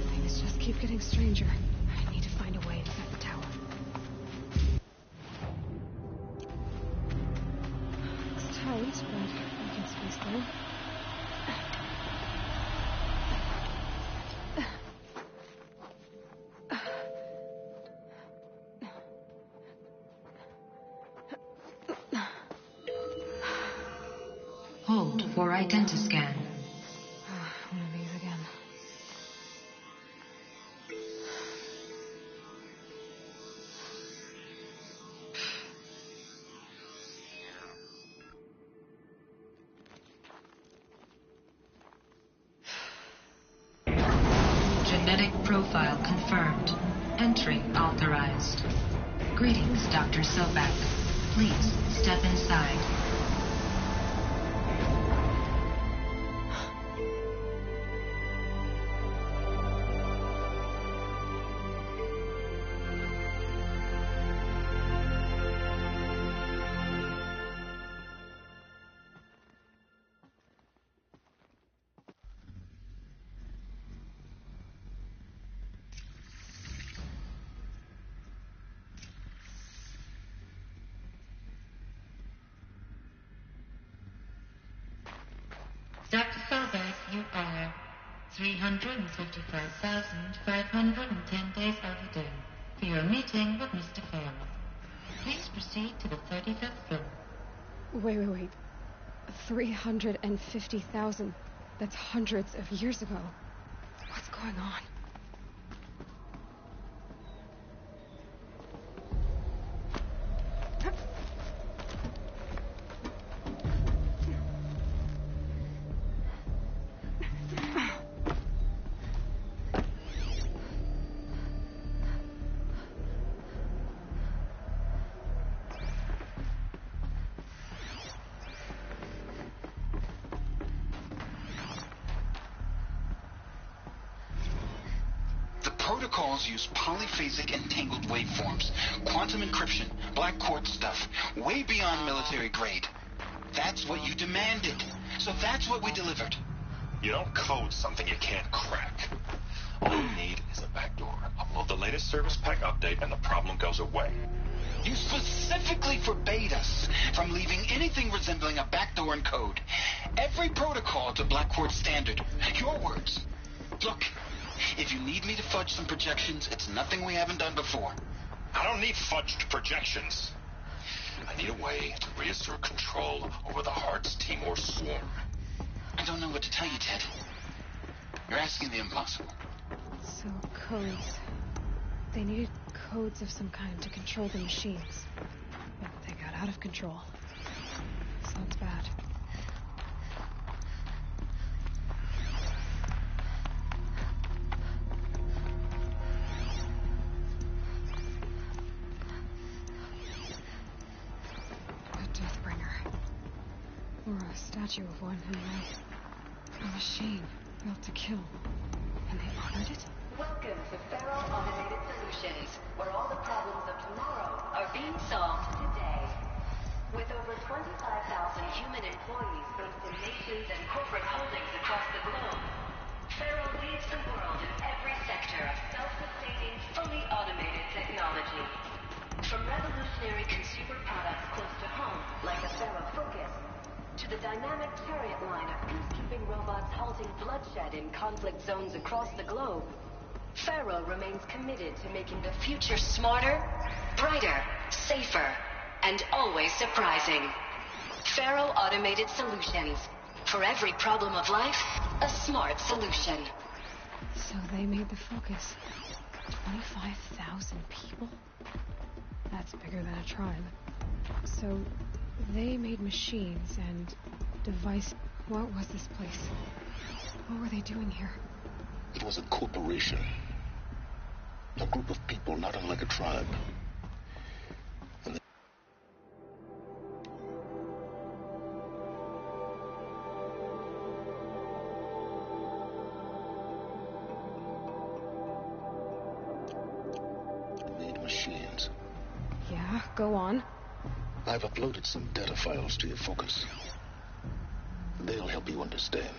Things just keep getting stranger. I need to find a way inside the tower. It's tight, but I can squeeze through. Hold for identiscan. One of these again. Genetic profile confirmed. Entry authorized. Greetings, Dr. Sobek. Please step inside. Dr. Sobek, you are 355,510 days overdue for your meeting with Mr. Farrell. Please proceed to the 35th floor. Wait. 350,000. That's hundreds of years ago. What's going on? Protocols use polyphasic entangled waveforms, quantum encryption, black quartz stuff, way beyond military grade. That's what you demanded. So that's what we delivered. You don't code something you can't crack. All you need is a backdoor. Upload the latest service pack update and the problem goes away. You specifically forbade us from leaving anything resembling a backdoor in code. Every protocol to black quartz standard. Your words. Look. If you need me to fudge some projections, it's nothing we haven't done before. I don't need fudged projections. I need a way to reassert control over the Heart's Timor swarm. I don't know what to tell you, Ted. You're asking the impossible. So, codes. They needed codes of some kind to control the machines. But they got out of control. Sounds bad. Or a statue of one, anyway. A machine built to kill. And they honored it? Welcome to Faro Automated Solutions, where all the problems of tomorrow are being solved today. With over 25,000 human employees based in nations and corporate holdings across the globe, Faro leads the world in every sector of self-sustaining, fully automated technology. From revolutionary consumer products close to home, like the Faro Focus, to the dynamic chariot line of peacekeeping robots halting bloodshed in conflict zones across the globe, Faro remains committed to making the future smarter, brighter, safer, and always surprising. Faro Automated Solutions. For every problem of life, a smart solution. So they made the Focus. 25,000 people? That's bigger than a tribe. So they made machines and devices. What was this place? What were they doing here? It was a corporation. A group of people not unlike a tribe. And they made machines. Yeah, go on. I've uploaded some data files to your focus. They'll help you understand.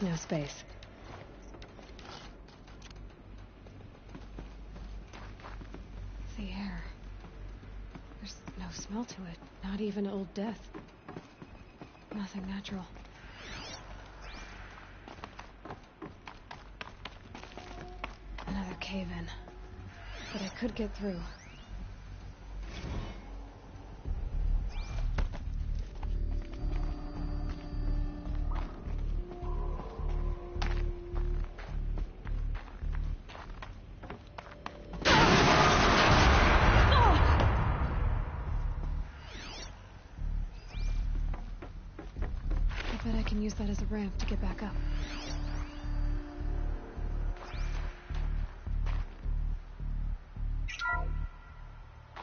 No space. The air. There's no smell to it. Not even old death. Nothing natural. Another cave-in. But I could get through. I can use that as a ramp to get back up.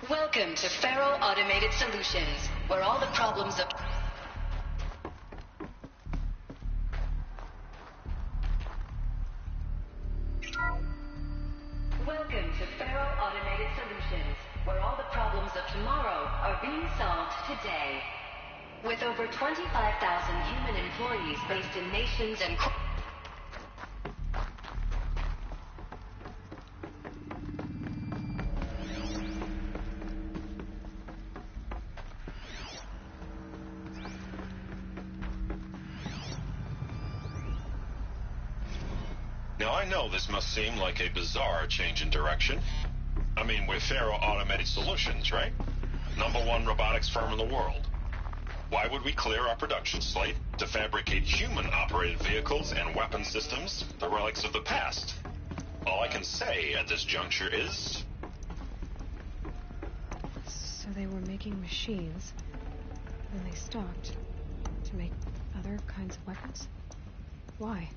Welcome to Faro Automated Solutions, where all the problems of... Welcome to Faro Automated Solutions, where all the problems of tomorrow are being solved today. With over 25,000 human employees based in nations and... Now, I know this must seem like a bizarre change in direction. I mean, we're Faro Automated Solutions, right? #1 robotics firm in the world. Why would we clear our production slate to fabricate human-operated vehicles and weapon systems, the relics of the past? All I can say at this juncture is... So they were making machines, then they stopped to make other kinds of weapons? Why?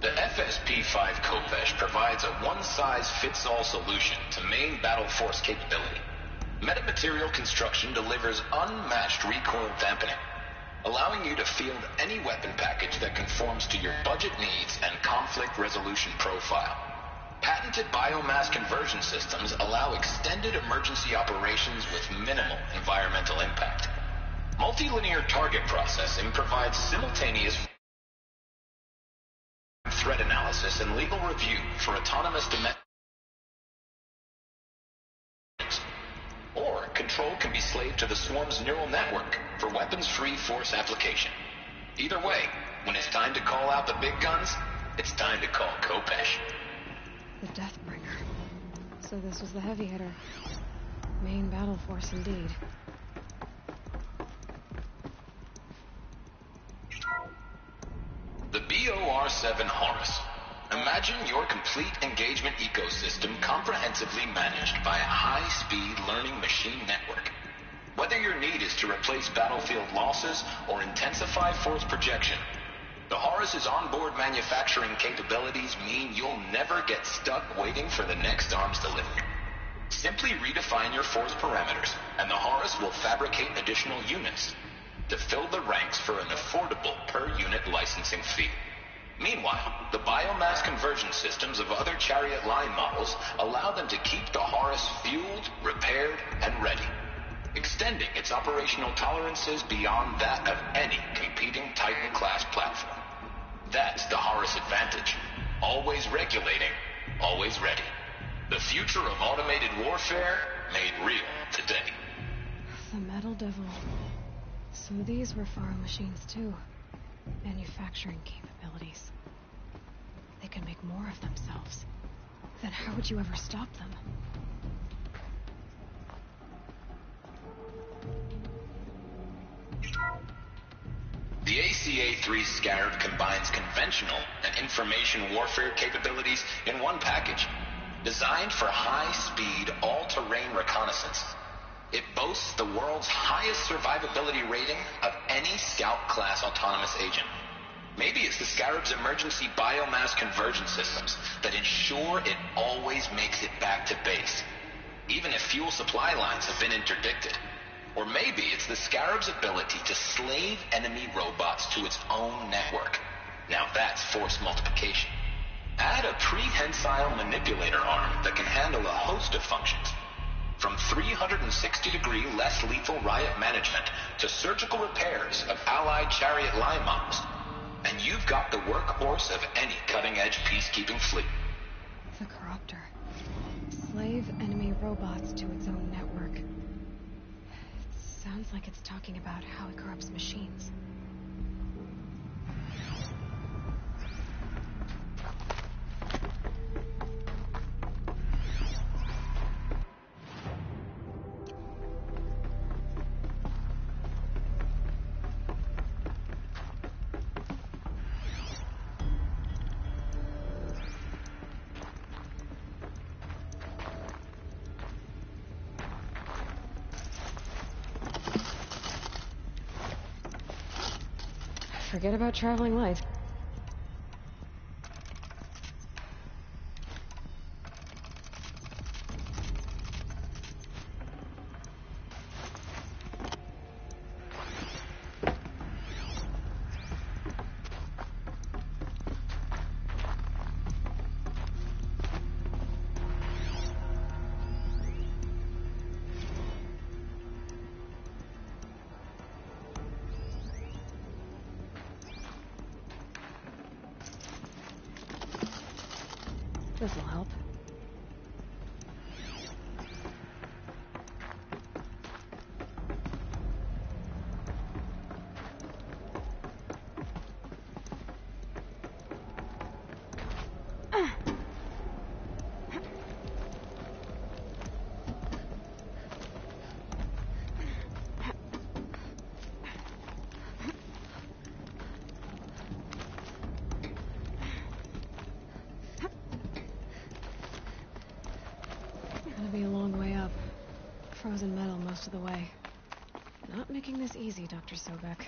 The FSP-5 Khopesh provides a one-size-fits-all solution to main battle force capability. Metamaterial construction delivers unmatched recoil dampening, allowing you to field any weapon package that conforms to your budget needs and conflict resolution profile. Patented biomass conversion systems allow extended emergency operations with minimal environmental impact. Multilinear target processing provides simultaneous threat analysis and legal review for autonomous domestic. Or control can be slaved to the swarm's neural network for weapons-free force application. Either way, when it's time to call out the big guns, it's time to call Khopesh. The Deathbringer. So this was the heavy hitter. Main battle force indeed. The BOR-7 Horus. Imagine your complete engagement ecosystem comprehensively managed by a high-speed learning machine network. Whether your need is to replace battlefield losses or intensify force projection, the Horus's onboard manufacturing capabilities mean you'll never get stuck waiting for the next arms delivery. Simply redefine your force parameters, and the Horus will fabricate additional units to fill the ranks for an affordable per-unit licensing fee. Meanwhile, the biomass conversion systems of other Chariot line models allow them to keep the Horus fueled, repaired, and ready, extending its operational tolerances beyond that of any competing Titan-class platform. That's the Horus advantage. Always regulating, always ready. The future of automated warfare made real today. The Metal Devil. So these were Faro machines too. Manufacturing capabilities. They could make more of themselves. Then how would you ever stop them? The ACA-3 Scarab combines conventional and information warfare capabilities in one package. Designed for high-speed, all-terrain reconnaissance, it boasts the world's highest survivability rating of any Scout-class autonomous agent. Maybe it's the Scarab's emergency biomass conversion systems that ensure it always makes it back to base, even if fuel supply lines have been interdicted. Or maybe it's the Scarab's ability to slave enemy robots to its own network. Now that's force multiplication. Add a prehensile manipulator arm that can handle a host of functions, from 360-degree less lethal riot management to surgical repairs of allied Chariot line models, and you've got the workhorse of any cutting-edge peacekeeping fleet. The Corruptor. Slave enemy robots to its own network. It sounds like it's talking about how it corrupts machines. Forget about traveling light. This'll help. most of the way. Not making this easy, Dr. Sobek.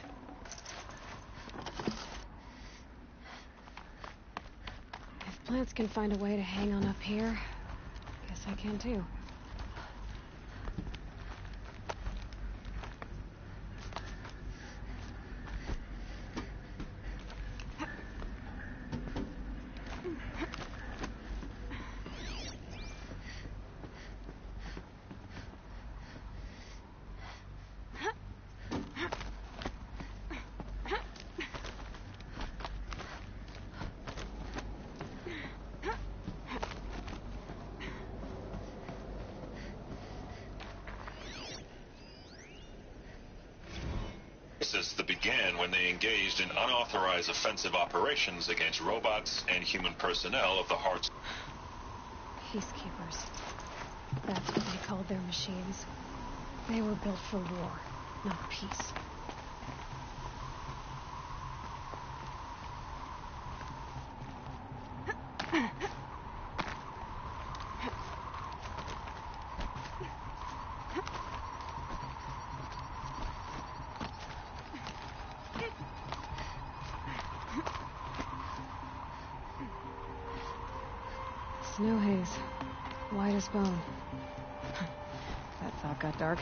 If plants can find a way to hang on up here, guess I can too. That began when they engaged in unauthorized offensive operations against robots and human personnel of the Hearts. Peacekeepers. That's what they called their machines. They were built for war, not peace. Snow haze. White as bone. That thought got dark.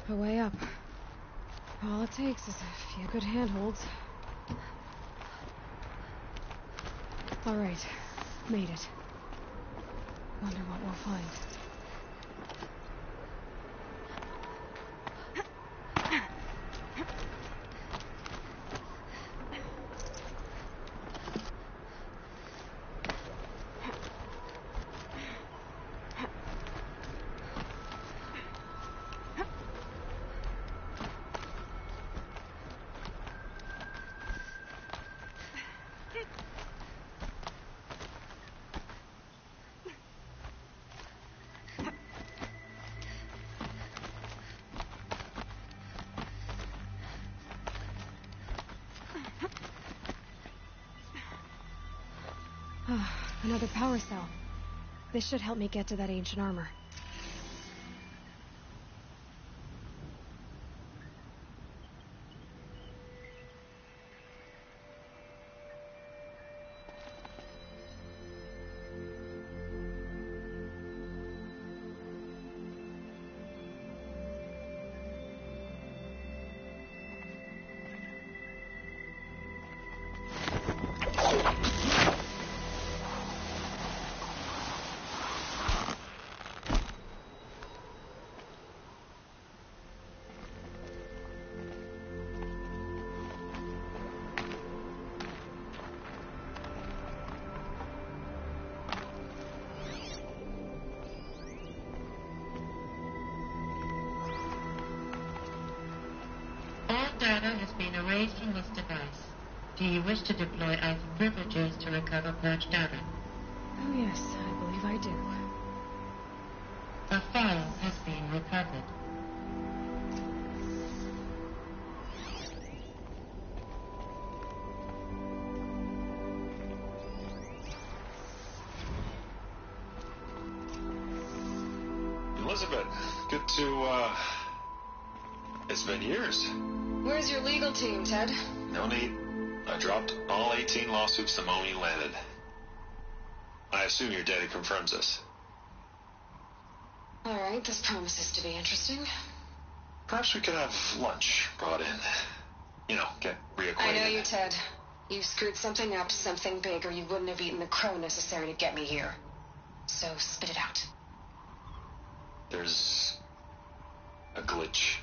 A way up. All it takes is a few good handholds. All right, made it. Wonder what we'll find. Another power cell. This should help me get to that ancient armor. raised from this device. Do you wish to deploy Alpha privileges to recover purged data? Oh yes, I believe I do. A file has been recovered. Elizabeth, good to, it's been years. Where's your legal team, Ted? No need. I dropped all 18 lawsuits the moment you landed. I assume your data confirms this. All right, this promises to be interesting. Perhaps we could have lunch brought in. You know, get reacquainted. I know you, Ted. You screwed something up, something big, or you wouldn't have eaten the crow necessary to get me here. So spit it out. There's a glitch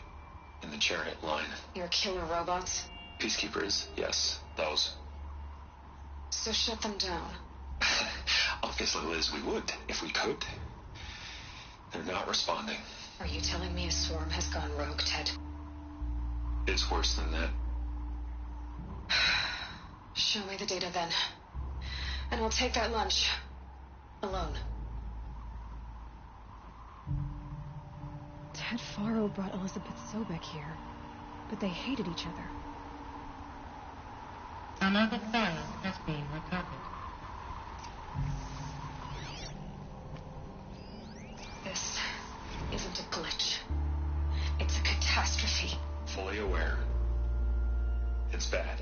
in the chariot line. Your killer robots? Peacekeepers, yes, those. So shut them down. Obviously, Liz, we would, if we could. They're not responding. Are you telling me a swarm has gone rogue, Ted? It's worse than that. Show me the data then. And I'll take that lunch. Alone. Ted Faro brought Elizabeth Sobek here, but they hated each other. Another file has been recovered. This isn't a glitch. It's a catastrophe. Fully aware. It's bad.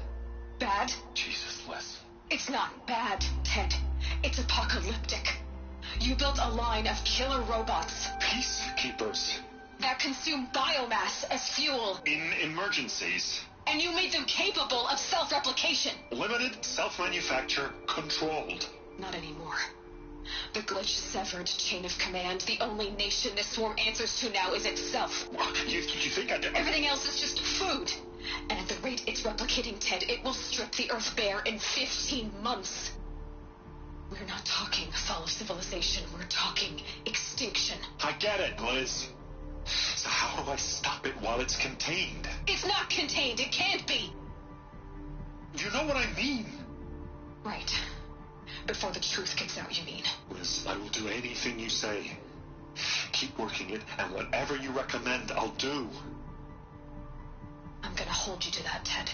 Bad? Jesus, Liz. It's not bad, Ted. It's apocalyptic. You built a line of killer robots. Peacekeepers. That consume biomass as fuel. In emergencies. And you made them capable of self-replication. Limited, self-manufacture, controlled. Not anymore. The glitch severed chain of command. The only nation this swarm answers to now is itself. You think I did? Everything else is just food. And at the rate it's replicating, Ted, it will strip the Earth bare in 15 months. We're not talking fall of civilization. We're talking extinction. I get it, Liz. So how do I stop it while it's contained? It's not contained. It can't be. You know what I mean? Right. Before the truth gets out, you mean? Liz, I will do anything you say. Keep working it, and whatever you recommend, I'll do. I'm gonna hold you to that, Ted.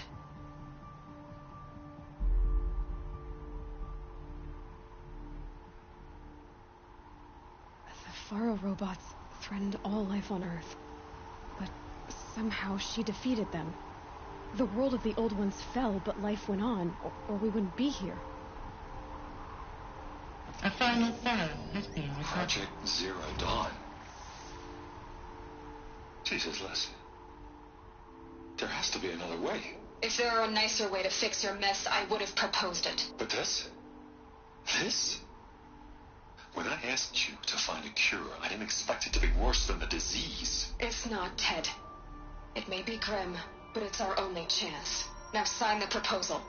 The Faro robots threatened all life on Earth. But somehow she defeated them. The world of the old ones fell, but life went on, or we wouldn't be here. A final file has been recovered. Project Zero Dawn. Jesus, Liz. There has to be another way. If there were a nicer way to fix your mess, I would have proposed it. But this? This? When I asked you to find a cure, I didn't expect it to be worse than the disease. It's not, Ted. It may be grim, but it's our only chance. Now sign the proposal.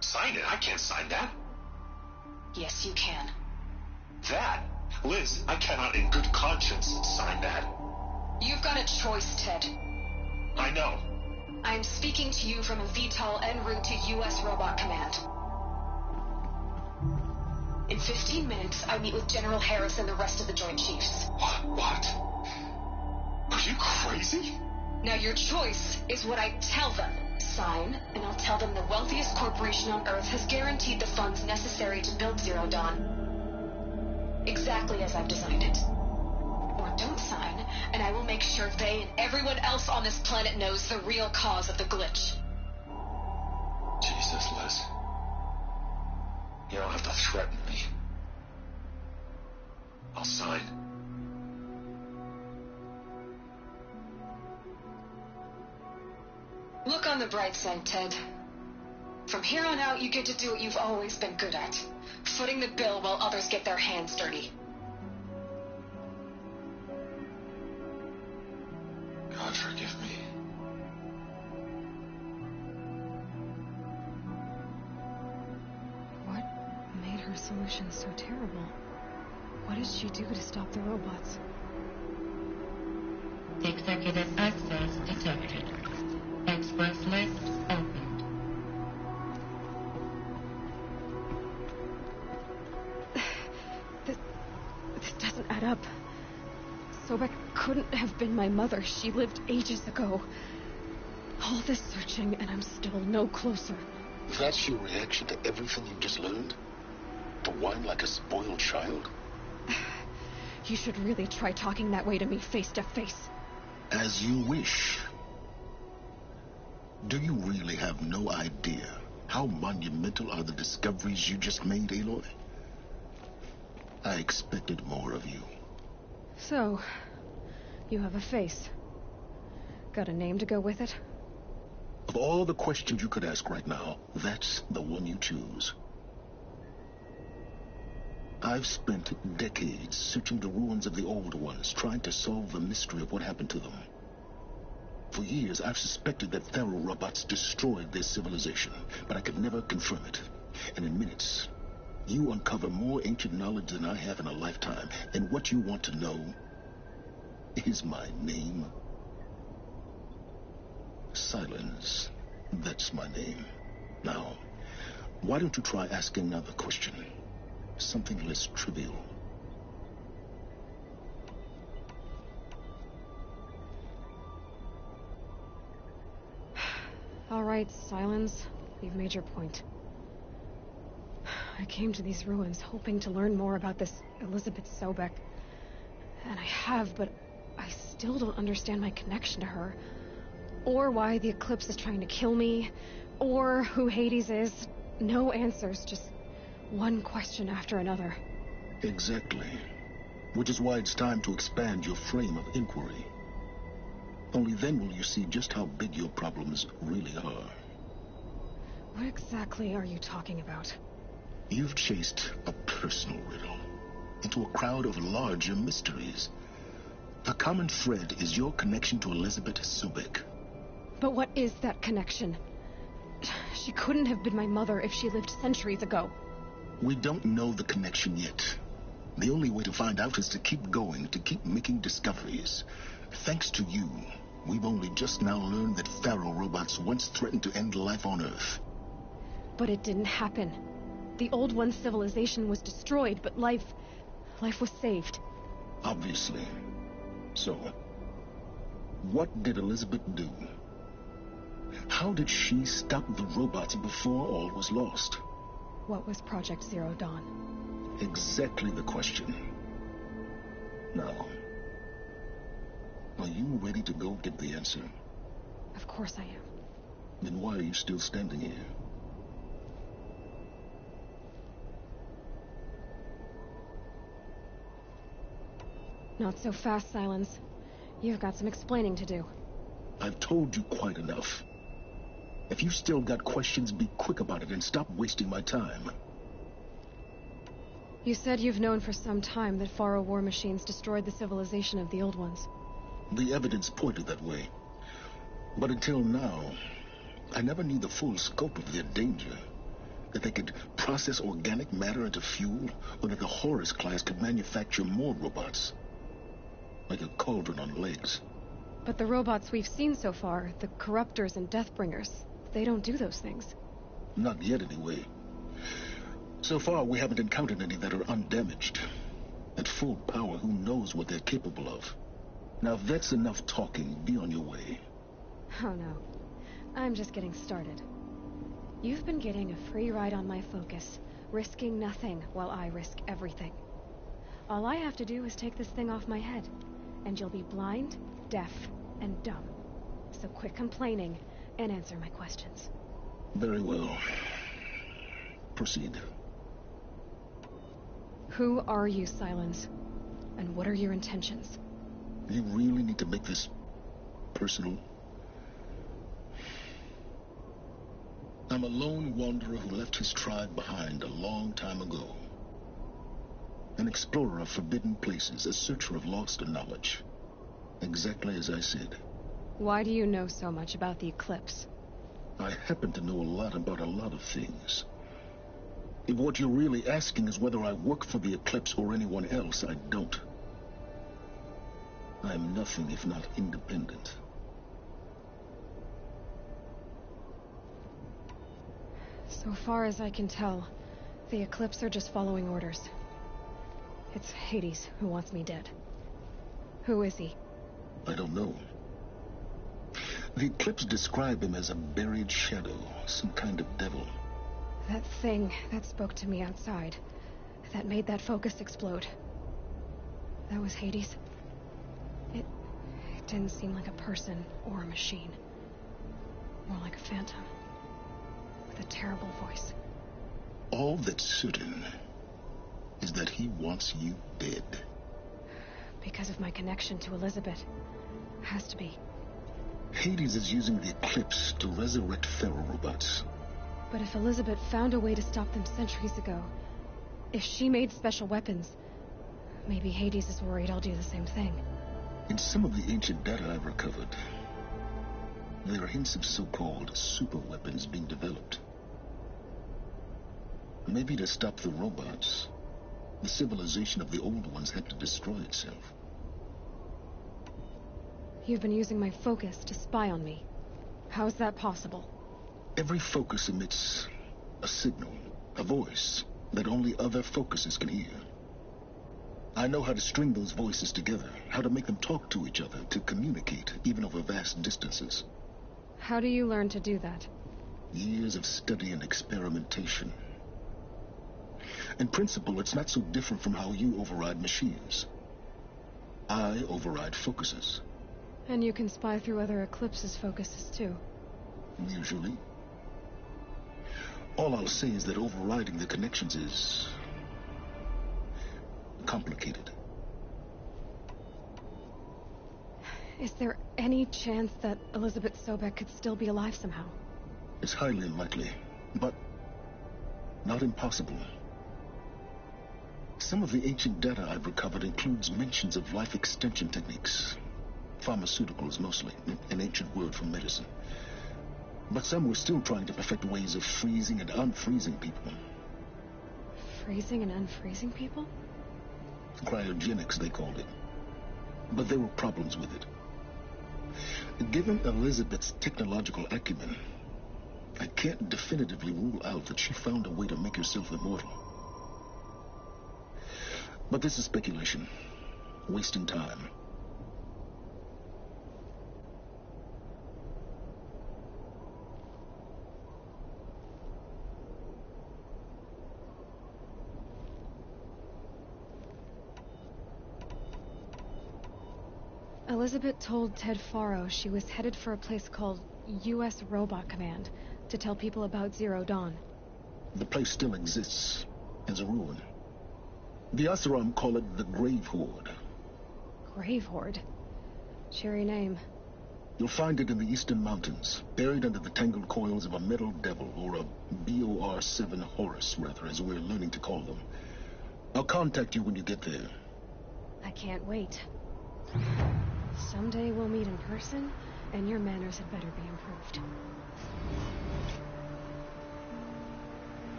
Sign it? I can't sign that. Yes, you can. That? Liz, I cannot in good conscience sign that. You've got a choice, Ted. I know. I'm speaking to you from a VTOL en route to U.S. Robot Command. In 15 minutes, I meet with General Harris and the rest of the Joint Chiefs. What? Are you crazy? Now your choice is what I tell them. Sign, and I'll tell them the wealthiest corporation on Earth has guaranteed the funds necessary to build Zero Dawn. Exactly as I've designed it. Or don't sign, and I will make sure they and everyone else on this planet knows the real cause of the glitch. Jesus, Liz. You don't have to threaten me. I'll sign. Look on the bright side, Ted. From here on out, you get to do what you've always been good at. Footing the bill while others get their hands dirty. God forgive me. What made her solution so terrible? What did she do to stop the robots? Executive access detected. Express couldn't have been my mother. She lived ages ago. All this searching, and I'm still no closer. That's your reaction to everything you just learned? To whine like a spoiled child? You should really try talking that way to me face to face. As you wish. Do you really have no idea how monumental are the discoveries you just made, Aloy? I expected more of you. So, you have a face. Got a name to go with it? Of all the questions you could ask right now, that's the one you choose. I've spent decades searching the ruins of the old ones, trying to solve the mystery of what happened to them. For years, I've suspected that Thero robots destroyed their civilization, but I could never confirm it. And in minutes, you uncover more ancient knowledge than I have in a lifetime. And what you want to know is my name. Silence. That's my name. Now, why don't you try asking another question? Something less trivial. All right, Silence. You've made your point. I came to these ruins hoping to learn more about this Elizabeth Sobek. And I have, but I still don't understand my connection to her. Or why the Eclipse is trying to kill me. Or who Hades is. No answers, just one question after another. Exactly. Which is why it's time to expand your frame of inquiry. Only then will you see just how big your problems really are. What exactly are you talking about? You've chased a personal riddle into a crowd of larger mysteries. The common thread is your connection to Elizabeth Sobek. But what is that connection? She couldn't have been my mother if she lived centuries ago. We don't know the connection yet. The only way to find out is to keep going, to keep making discoveries. Thanks to you, we've only just now learned that Thero robots once threatened to end life on Earth. But it didn't happen. The Old One's civilization was destroyed, but life was saved. Obviously. So, what did Elizabeth do? How did she stop the robots before all was lost? What was Project Zero Dawn? Exactly the question. Now, are you ready to go get the answer? Of course I am. Then why are you still standing here? Not so fast, Silence. You've got some explaining to do. I've told you quite enough. If you've still got questions, be quick about it and stop wasting my time. You said you've known for some time that Faro war machines destroyed the civilization of the Old Ones. The evidence pointed that way. But until now, I never knew the full scope of their danger. That they could process organic matter into fuel, or that the Horus class could manufacture more robots. Like a cauldron on legs. But the robots we've seen so far, the Corruptors and Deathbringers, they don't do those things. Not yet, anyway. So far, we haven't encountered any that are undamaged. At full power, who knows what they're capable of? Now, if that's enough talking, be on your way. Oh no. I'm just getting started. You've been getting a free ride on my focus, risking nothing while I risk everything. All I have to do is take this thing off my head, and you'll be blind, deaf, and dumb. So quit complaining and answer my questions. Very well. Proceed. Who are you, Silence? And what are your intentions? You really need to make this personal? I'm a lone wanderer who left his tribe behind a long time ago. An explorer of forbidden places, a searcher of lost knowledge. Exactly as I said. Why do you know so much about the Eclipse? I happen to know a lot about a lot of things. If what you're really asking is whether I work for the Eclipse or anyone else, I don't. I'm nothing if not independent. So far as I can tell, the Eclipse are just following orders. It's Hades who wants me dead. Who is he? I don't know. The Eclipse describe him as a buried shadow, some kind of devil. That thing that spoke to me outside, that made that focus explode. That was Hades. It didn't seem like a person or a machine. More like a phantom. With a terrible voice. All that's certain is that he wants you dead. Because of my connection to Elizabeth. Has to be. Hades is using the Eclipse to resurrect Fero robots. But if Elizabeth found a way to stop them centuries ago, if she made special weapons, maybe Hades is worried I'll do the same thing. In some of the ancient data I've recovered, there are hints of so-called super weapons being developed. Maybe to stop the robots, the civilization of the old ones had to destroy itself. You've been using my focus to spy on me. How's that possible? Every focus emits a signal, a voice, that only other focuses can hear. I know how to string those voices together, how to make them talk to each other, to communicate, even over vast distances. How do you learn to do that? Years of study and experimentation. In principle, it's not so different from how you override machines. I override focuses. And you can spy through other Eclipse's focuses, too. Usually. All I'll say is that overriding the connections is complicated. Is there any chance that Elizabeth Sobek could still be alive somehow? It's highly unlikely, but not impossible. Some of the ancient data I've recovered includes mentions of life extension techniques. Pharmaceuticals, mostly, an ancient word for medicine. But some were still trying to perfect ways of freezing and unfreezing people. Freezing and unfreezing people? Cryogenics, they called it. But there were problems with it. Given Elizabeth's technological acumen, I can't definitively rule out that she found a way to make herself immortal. But this is speculation. Wasting time. Elizabeth told Ted Faro she was headed for a place called U.S. Robot Command to tell people about Zero Dawn. The place still exists as a ruin. The Oseram call it the Grave Horde. Grave Horde? Cheery name. You'll find it in the Eastern Mountains, buried under the tangled coils of a metal devil, or a BOR-7 Horus, rather, as we're learning to call them. I'll contact you when you get there. I can't wait. Someday we'll meet in person, and your manners had better be improved.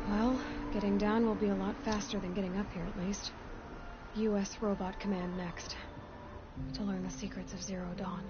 Well, getting down will be a lot faster than getting up here, at least. U.S. Robot Command next. To learn the secrets of Zero Dawn.